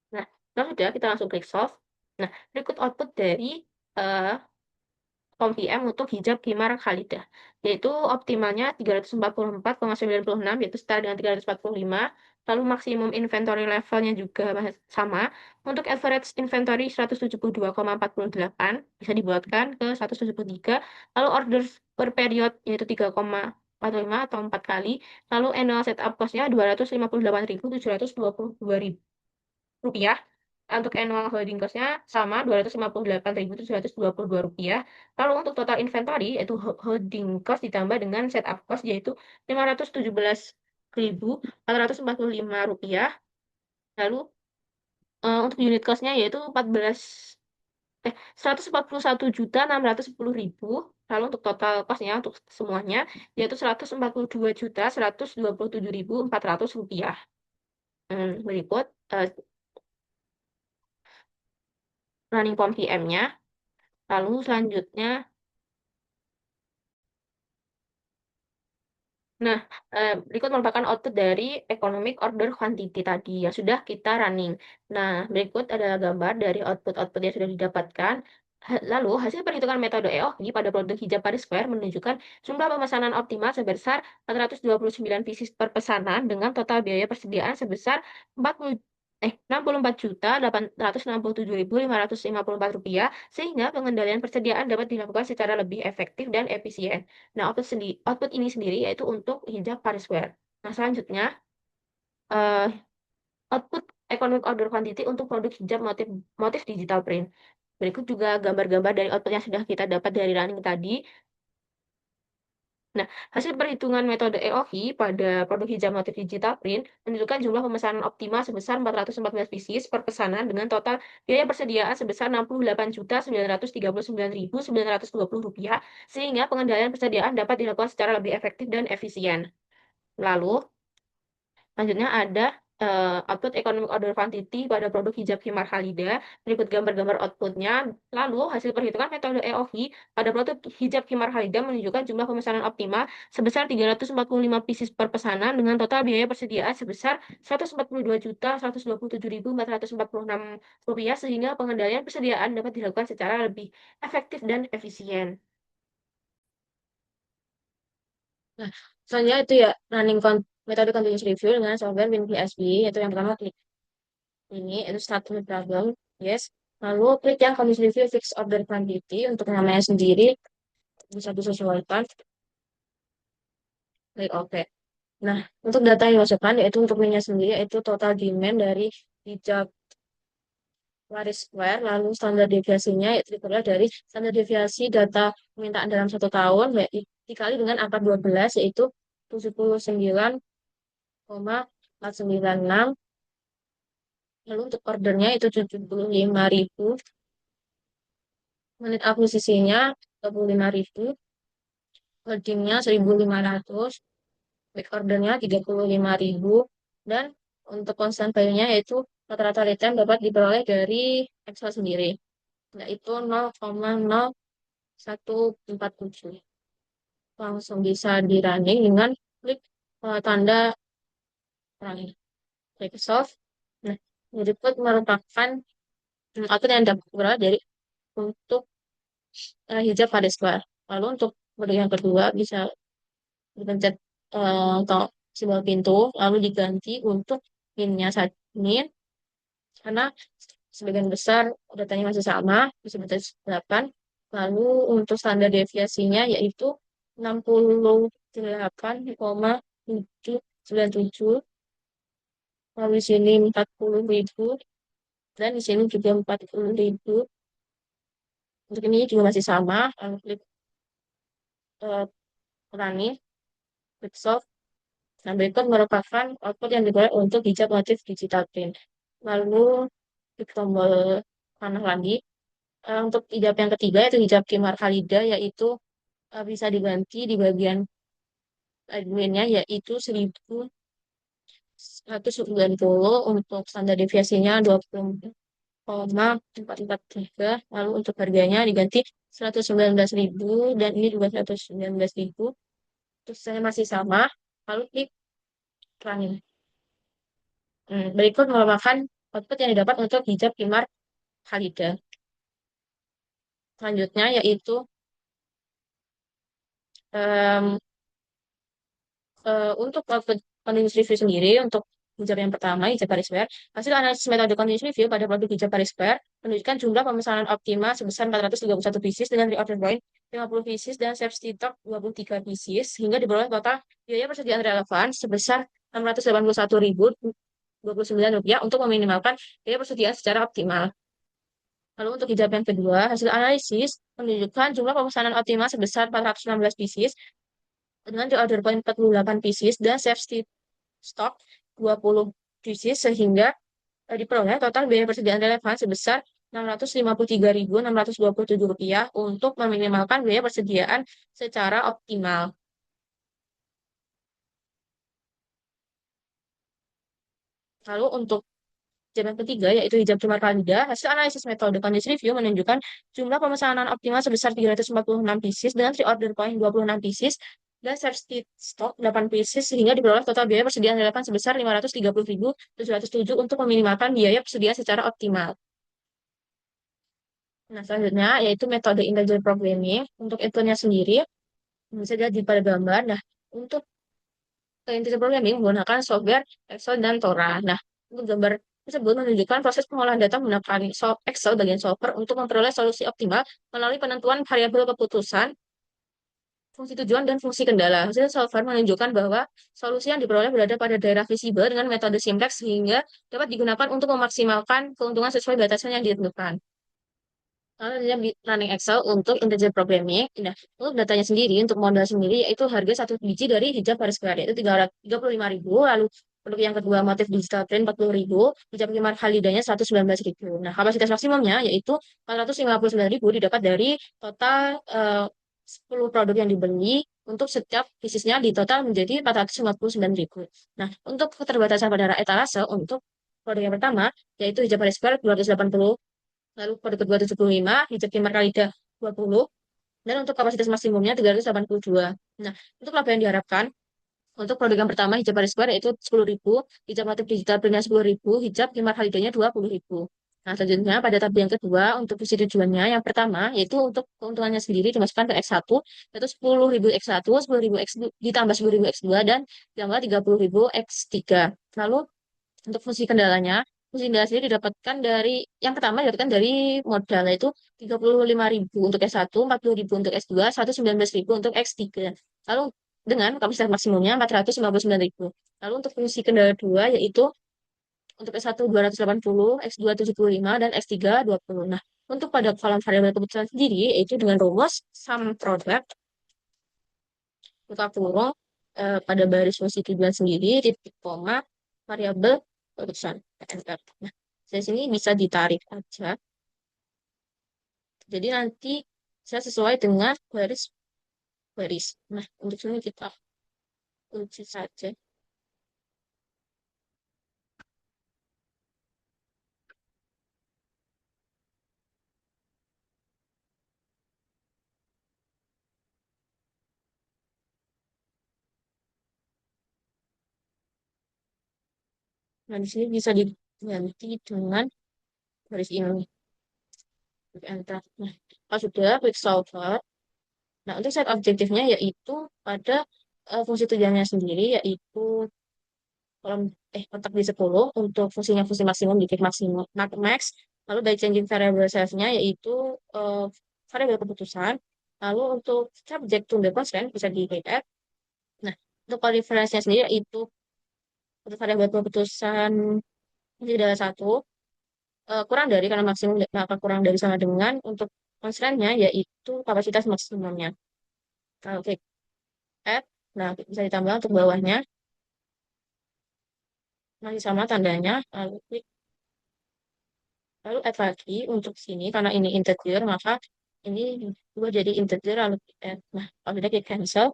Nah, kalau sudah kita langsung klik solve. Nah, berikut output dari POM-PM untuk hijab Kimar Khalidah, yaitu optimalnya 344,96, yaitu setara dengan 345, lalu maksimum inventory levelnya juga sama, untuk average inventory 172,48, bisa dibuatkan ke 173, lalu orders per period yaitu 3,45 atau 4 kali, lalu annual setup cost-nya 258.722 rupiah. Untuk annual holding cost-nya sama 258.722 rupiah. Lalu untuk total inventory yaitu holding cost ditambah dengan setup cost yaitu 517.445 rupiah. Lalu untuk unit cost-nya yaitu 141.610.000. Lalu untuk total cost-nya untuk semuanya yaitu 142.127.400 rupiah. Berikut running form PM-nya. Lalu selanjutnya, nah, berikut merupakan output dari economic order quantity tadi yang sudah kita running. Nah, berikut adalah gambar dari output-output yang sudah didapatkan. Lalu, hasil perhitungan metode EOI pada produk hijab Paris Square menunjukkan jumlah pemesanan optimal sebesar 429 pieces per pesanan dengan total biaya persediaan sebesar 64.867.554 rupiah, sehingga pengendalian persediaan dapat dilakukan secara lebih efektif dan efisien. Nah, output ini sendiri yaitu untuk hijab Paris Square. Nah, selanjutnya, eh, output economic order quantity untuk produk hijab motif motif digital print. Berikut juga gambar-gambar dari output yang sudah kita dapat dari running tadi. Nah, hasil perhitungan metode EOI pada produk hijab motif digital print menunjukkan jumlah pemesanan optimal sebesar 414 pieces per pesanan dengan total biaya persediaan sebesar 68.939.920 rupiah, sehingga pengendalian persediaan dapat dilakukan secara lebih efektif dan efisien. Lalu, selanjutnya ada output economic order quantity pada produk hijab Himar Khalida. Berikut gambar-gambar outputnya. Lalu, hasil perhitungan metode EOI pada produk hijab Himar Khalida menunjukkan jumlah pemesanan optimal sebesar 345 pieces per pesanan dengan total biaya persediaan sebesar 142.127.446 rupiah, sehingga pengendalian persediaan dapat dilakukan secara lebih efektif dan efisien. Nah, selanjutnya itu ya metode continuous review dengan software WinPSB, yaitu yang pertama klik ini, itu start with problem, yes. Lalu klik yang continuous review fix order quantity untuk namanya sendiri, bisa disesuaikan, klik OK. Nah, untuk data yang dimasukkan, yaitu untuk minyak sendiri, yaitu total demand dari hijab Paris Square, lalu standar deviasinya, yaitu diperoleh dari standar deviasi data permintaan dalam 1 tahun, yaitu dikali dengan angka 12, yaitu 79,496. Lalu untuk ordernya itu 75.000, menit akuisisinya 25.000, holdingnya 1.500, back ordernya 35.000, dan untuk constant value-nya yaitu rata-rata return dapat diperoleh dari Excel sendiri, yaitu 0,0147. Langsung bisa di running dengan klik tanda running, klik solve. Nah, berikut merupakan output yang dapat diperoleh dari untuk hijab pada square. Lalu untuk mode yang kedua bisa dipencet atau simbol pintu, lalu diganti untuk minnya saat min, karena sebagian besar datanya masih sama, bisa dipencet 8. Lalu untuk standar deviasinya yaitu 68,797, lalu di sini 40.000, dan di sini juga 40.000. Untuk ini juga masih sama, lalu klik uh, running, klik solve. Nah, berikut merupakan output yang diperoleh untuk hijab motif digital print. Lalu klik tombol panah lagi. Untuk hijab yang ketiga yaitu hijab Kimar Khalida, yaitu bisa diganti di bagian adminnya, yaitu 1.190, untuk standar deviasinya 20,443. Lalu untuk harganya diganti 119.000, dan ini juga 119.000. Terus saya masih sama. Lalu klik running. Berikut merupakan output yang didapat untuk hijab Kimar Khalida. Selanjutnya yaitu Em, untuk continuous review sendiri, untuk hijab yang pertama, hijab Paris Fair, hasil analisis metode continuous review pada produk hijab Paris Fair menunjukkan jumlah pemesanan optimal sebesar 431 pieces dengan reorder point 50 pieces dan safety stock 23 pieces, sehingga diperoleh total biaya persediaan relevan sebesar 681.029 rupiah untuk meminimalkan biaya persediaan secara optimal. Lalu untuk hijab yang kedua, hasil analisis menunjukkan jumlah pemesanan optimal sebesar 416 pieces dengan reorder point 48 pieces dan safety stock 20 pieces, sehingga diperoleh total biaya persediaan relevan sebesar Rp653.627 untuk meminimalkan biaya persediaan secara optimal. Lalu untuk hijab yang ketiga, yaitu hijab Cumar Kalida, hasil analisis metode condition review menunjukkan jumlah pemesanan optimal sebesar 346 pieces dengan reorder point 26 pieces dan safety stock 8 pieces, sehingga diperoleh total biaya persediaan relevan sebesar 530.707 untuk meminimalkan biaya persediaan secara optimal. Nah, selanjutnya yaitu metode integer programming. Untuk inputnya sendiri, bisa dilihat di pada gambar. Nah, untuk integer programming menggunakan software Excel dan Tora. Nah, untuk gambar tersebut menunjukkan proses pengolahan data menggunakan Excel bagian solver untuk memperoleh solusi optimal melalui penentuan variabel keputusan, fungsi tujuan, dan fungsi kendala. Hasil solver menunjukkan bahwa solusi yang diperoleh berada pada daerah visible dengan metode simplex sehingga dapat digunakan untuk memaksimalkan keuntungan sesuai batasan yang ditentukan. Lalu dia running Excel untuk integer programming. Nah, untuk datanya sendiri, untuk modal sendiri, yaitu harga satu biji dari hijab Paris Square, yaitu 335.000. Lalu untuk yang kedua, motif digital print 40.000. Hijab Kimar Halidanya 119.000. Nah, kapasitas maksimumnya yaitu 459.000 didapat dari total 10 produk yang dibeli. Untuk setiap piecesnya di total menjadi 459.000. Nah, untuk keterbatasan pada etalase untuk produk yang pertama, yaitu hijab Paris Square 280. Lalu kode kedua 75, hijab timur kalida 20, dan untuk kapasitas maksimumnya 382. Nah, untuk laba yang diharapkan, untuk produk yang pertama, hijab baris square yaitu 10.000, hijab motif digital printnya 10.000, hijab timur kalidanya 20.000. Nah, selanjutnya pada tab yang kedua, untuk visi tujuannya, yang pertama, yaitu untuk keuntungannya sendiri dimasukkan ke X1, yaitu 10.000 X1, 10.000 X2, ditambah 10.000 X2, dan ditambah 30.000 X3. Lalu, untuk fungsi kendala sendiri didapatkan dari yang pertama didapatkan dari modal yaitu 35.000 untuk S1, 40.000 untuk S2, 119.000 untuk X3. Lalu dengan kapasitas maksimumnya 459.000. Lalu untuk fungsi kendala dua yaitu untuk S1 280, X2 75 dan X3 20. Nah, untuk pada kolom variabel keputusan sendiri yaitu dengan rumus sum product buka kurung pada baris fungsi tujuan sendiri titik koma variabel keputusan enter. Nah, dari sini bisa ditarik aja. Jadi nanti saya sesuai dengan baris baris. Nah, untuk sini kita uji saja. Nah, di sini bisa diganti dengan baris ini. Enter. Nah, kalau sudah klik solver. Nah, untuk set objektifnya yaitu pada fungsi tujuannya sendiri yaitu kolom kotak di 10 untuk fungsinya fungsi maksimum di klik maksimum max. Lalu by changing variable self-nya yaitu eh, variabel keputusan. Lalu untuk subject to the constraint bisa di add. Nah, untuk kalau referensinya sendiri yaitu untuk variabel keputusan ini adalah satu kurang dari karena maksimum maka kurang dari sama dengan untuk constraint-nya yaitu kapasitas maksimumnya. Kalau klik add, nah bisa ditambah untuk bawahnya masih sama tandanya. Lalu klik lalu add lagi untuk sini karena ini integer maka ini juga jadi integer lalu klik add. Nah, kalau sudah klik cancel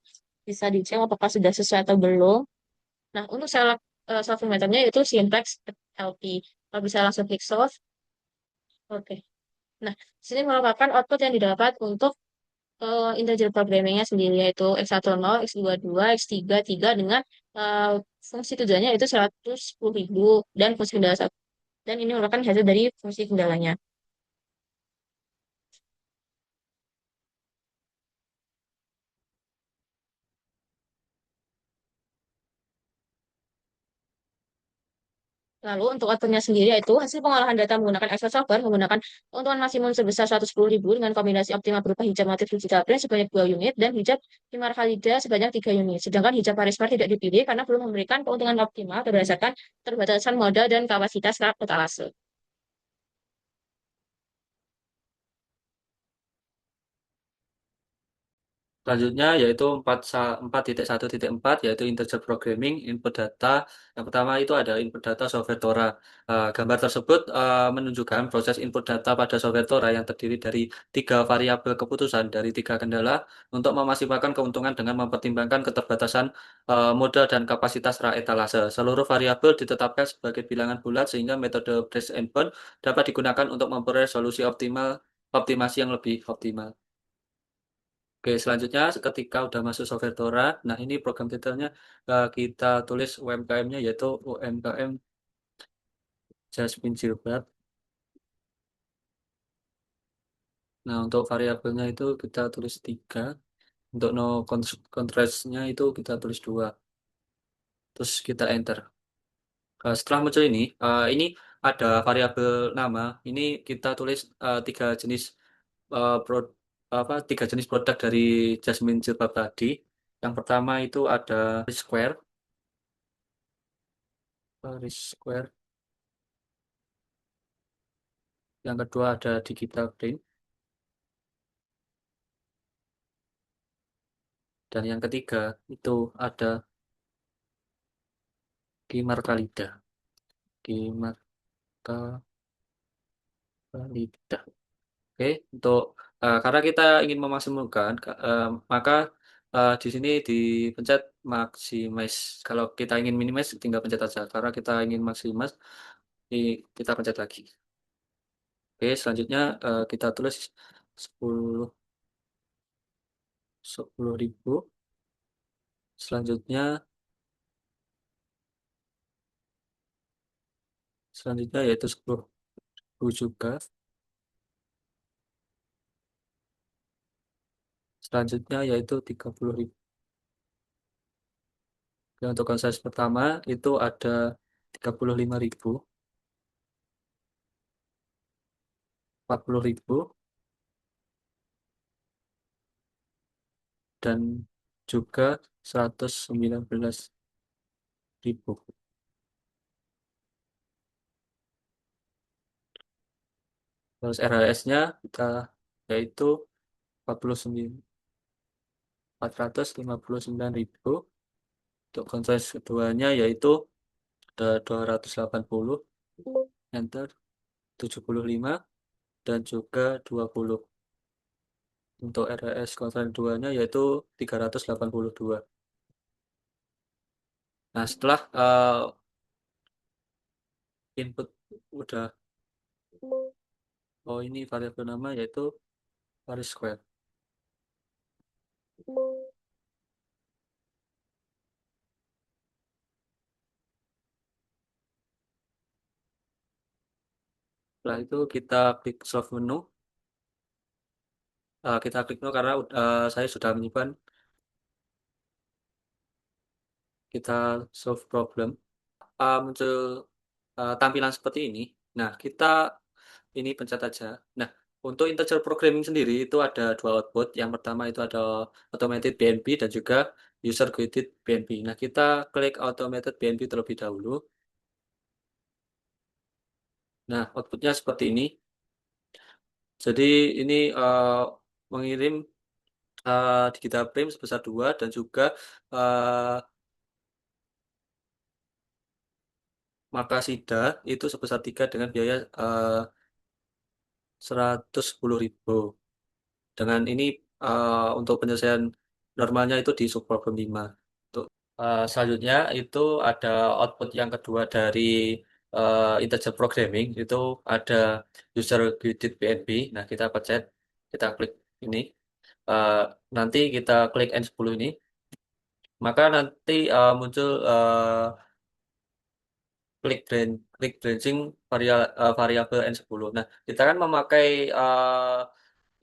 bisa dicek apakah sudah sesuai atau belum. Nah, untuk solving metodenya itu syntax LP. Kalau bisa langsung klik solve. Oke. Nah, di sini merupakan output yang didapat untuk integer programmingnya sendiri yaitu X10, X22, X33 dengan eh, fungsi tujuannya itu 110.000 dan fungsi kendala satu. Dan ini merupakan hasil dari fungsi kendalanya. Lalu untuk outputnya sendiri yaitu hasil pengolahan data menggunakan Excel software menggunakan keuntungan maksimum sebesar 110.000 dengan kombinasi optimal berupa hijab motif digital print sebanyak 2 unit dan hijab Timar Valida sebanyak 3 unit. Sedangkan hijab Parismar tidak dipilih karena belum memberikan keuntungan optimal berdasarkan keterbatasan modal dan kapasitas etalase. Selanjutnya yaitu 4.1.4 yaitu integer programming input data. Yang pertama itu ada input data software Tora. Gambar tersebut menunjukkan proses input data pada software Tora yang terdiri dari tiga variabel keputusan dari tiga kendala untuk memaksimalkan keuntungan dengan mempertimbangkan keterbatasan modal dan kapasitas etalase. Seluruh variabel ditetapkan sebagai bilangan bulat sehingga metode break and burn dapat digunakan untuk memperoleh solusi optimasi yang lebih optimal. Oke, selanjutnya ketika udah masuk software Tora, nah ini program detailnya kita tulis UMKM-nya yaitu UMKM Jasmine Jilbab. Nah, untuk variabelnya itu kita tulis 3. Untuk no contrast-nya itu kita tulis 2. Terus kita enter. Setelah muncul ini ada variabel nama. Ini kita tulis tiga jenis tiga jenis produk dari Jasmine Jilbab tadi. Yang pertama itu ada Square, Square. Yang kedua ada digital print. Dan yang ketiga itu ada Kimarkalida. Kimarkalida. Oke, untuk karena kita ingin memaksimalkan, maka di sini dipencet maximize. Kalau kita ingin minimize, tinggal pencet aja. Karena kita ingin maximize, kita pencet lagi. Oke, selanjutnya kita tulis 10 10.000. Selanjutnya selanjutnya yaitu 10.000 juga. Selanjutnya yaitu 30.000. Dan untuk konses pertama itu ada 35.000, 40.000, dan juga 119.000. Terus RHS-nya kita yaitu 49 459.000. Untuk konses keduanya yaitu ada 280, enter, 75, dan juga 20. Untuk RHS konsen keduanya yaitu 382. Nah, setelah input udah, oh ini variabel nama yaitu Paris Square. Setelah itu kita klik solve menu. Kita klik no karena saya sudah menyimpan, kita solve problem. Muncul tampilan seperti ini. Nah, kita ini pencet aja. Nah, untuk integer programming sendiri itu ada dua output. Yang pertama itu ada automated BNB dan juga user guided BNB. Nah, kita klik automated BNB terlebih dahulu. Nah, outputnya seperti ini. Jadi ini mengirim digital frame sebesar 2 dan juga uh, Makasida itu sebesar 3 dengan biaya 110.000. Dengan ini untuk penyelesaian normalnya itu di subprogram 5. Untuk selanjutnya itu ada output yang kedua dari integer programming itu ada user guided BNB. Nah, kita pencet, kita klik ini. Uh, Nanti kita klik N10 ini, maka nanti muncul klik branching variabel N10. Nah, kita kan memakai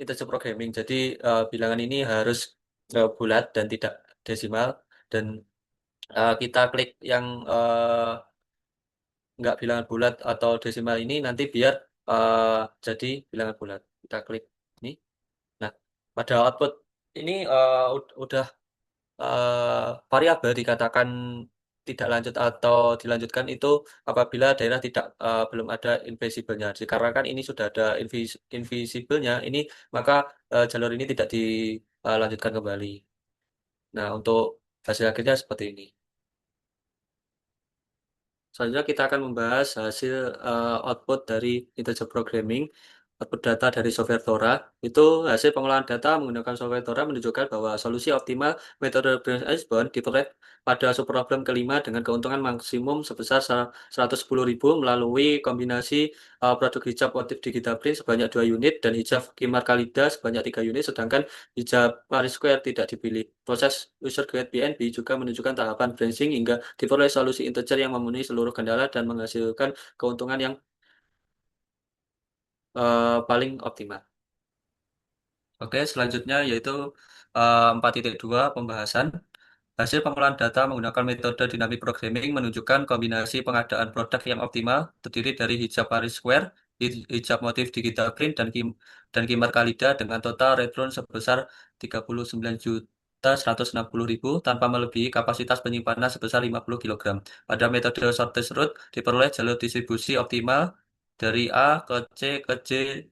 integer programming, jadi bilangan ini harus bulat dan tidak desimal. Dan kita klik yang nggak bilangan bulat atau desimal ini nanti biar eh, jadi bilangan bulat. Kita klik ini. Nah, pada output ini udah variabel dikatakan tidak lanjut atau dilanjutkan itu apabila daerah tidak belum ada invisible-nya. Dikarenakan ini sudah ada invisible-nya, ini maka jalur ini tidak dilanjutkan kembali. Nah, untuk hasil akhirnya seperti ini. Selanjutnya kita akan membahas hasil output dari integer programming, output data dari software Tora. Itu hasil pengolahan data menggunakan software Tora menunjukkan bahwa solusi optimal metode Bayes-Osborne diperoleh pada subproblem kelima dengan keuntungan maksimum sebesar 110.000 melalui kombinasi produk hijab motif digital print sebanyak 2 unit dan hijab Kimar Khalida sebanyak 3 unit, sedangkan hijab Paris Square tidak dipilih. Proses user guide BNB juga menunjukkan tahapan branching hingga diperoleh solusi integer yang memenuhi seluruh kendala dan menghasilkan keuntungan yang paling optimal. Oke, selanjutnya yaitu 4.2 pembahasan. Hasil pengolahan data menggunakan metode dynamic programming menunjukkan kombinasi pengadaan produk yang optimal terdiri dari hijab Paris Square, hijab motif digital print, dan Kimar Khalida dengan total return sebesar 39.160.000 tanpa melebihi kapasitas penyimpanan sebesar 50 kilogram. Pada metode shortest route diperoleh jalur distribusi optimal dari A ke C ke J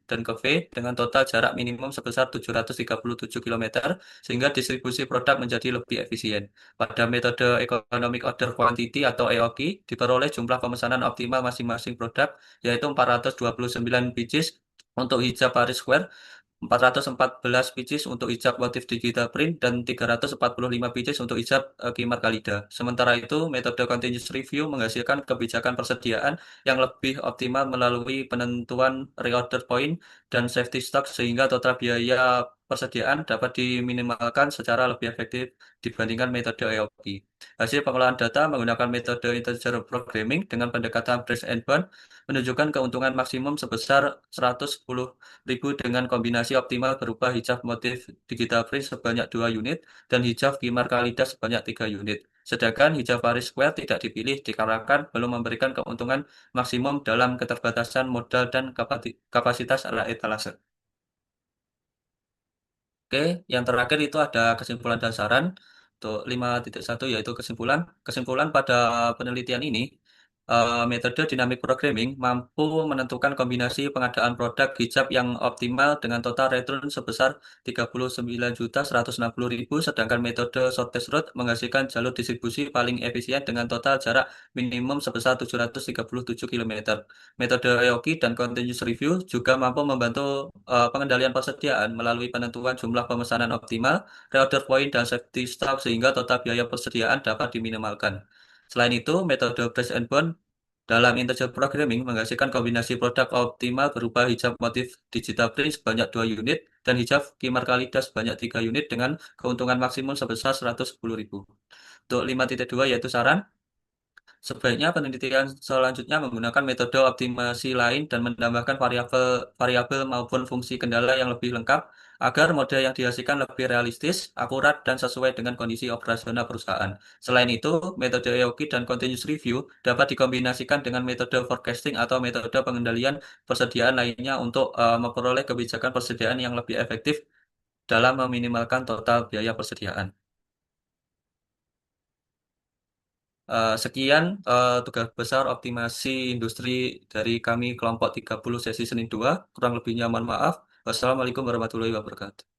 dan ke V dengan total jarak minimum sebesar 737 kilometer sehingga distribusi produk menjadi lebih efisien. Pada metode Economic Order Quantity atau EOQ, diperoleh jumlah pemesanan optimal masing-masing produk, yaitu 429 pieces untuk hijab Paris Square, 414 pieces untuk hijab motif digital print, dan 345 pieces untuk hijab Kimar Khalida. Sementara itu, metode continuous review menghasilkan kebijakan persediaan yang lebih optimal melalui penentuan reorder point dan safety stock sehingga total biaya persediaan dapat diminimalkan secara lebih efektif dibandingkan metode EOQ. Hasil pengolahan data menggunakan metode integer programming dengan pendekatan Brace and Bond menunjukkan keuntungan maksimum sebesar 110.000 dengan kombinasi optimal berupa hijab motif digital print sebanyak 2 unit dan hijab Kimar Khalida sebanyak 3 unit. Sedangkan hijab Paris Square tidak dipilih dikarenakan belum memberikan keuntungan maksimum dalam keterbatasan modal dan kapasitas alat etalase. Oke, yang terakhir itu ada kesimpulan dan saran untuk 5.1 yaitu kesimpulan. Kesimpulan pada penelitian ini, metode dynamic programming mampu menentukan kombinasi pengadaan produk hijab yang optimal dengan total return sebesar 39.160.000, sedangkan metode shortest route menghasilkan jalur distribusi paling efisien dengan total jarak minimum sebesar 737 kilometer. Metode EOQ dan continuous review juga mampu membantu pengendalian persediaan melalui penentuan jumlah pemesanan optimal, reorder point, dan safety stock sehingga total biaya persediaan dapat diminimalkan. Selain itu, metode Brace and Bond dalam integer programming menghasilkan kombinasi produk optimal berupa hijab motif digital print sebanyak 2 unit dan hijab Kimar Khalida sebanyak 3 unit dengan keuntungan maksimum sebesar 110.000. Untuk 5.2 yaitu saran, sebaiknya penelitian selanjutnya menggunakan metode optimasi lain dan menambahkan variabel maupun fungsi kendala yang lebih lengkap agar model yang dihasilkan lebih realistis, akurat, dan sesuai dengan kondisi operasional perusahaan. Selain itu, metode EOQ dan continuous review dapat dikombinasikan dengan metode forecasting atau metode pengendalian persediaan lainnya untuk memperoleh kebijakan persediaan yang lebih efektif dalam meminimalkan total biaya persediaan. Sekian tugas besar optimasi industri dari kami kelompok 30 sesi Senin 2. Kurang lebihnya mohon maaf. Wassalamualaikum warahmatullahi wabarakatuh.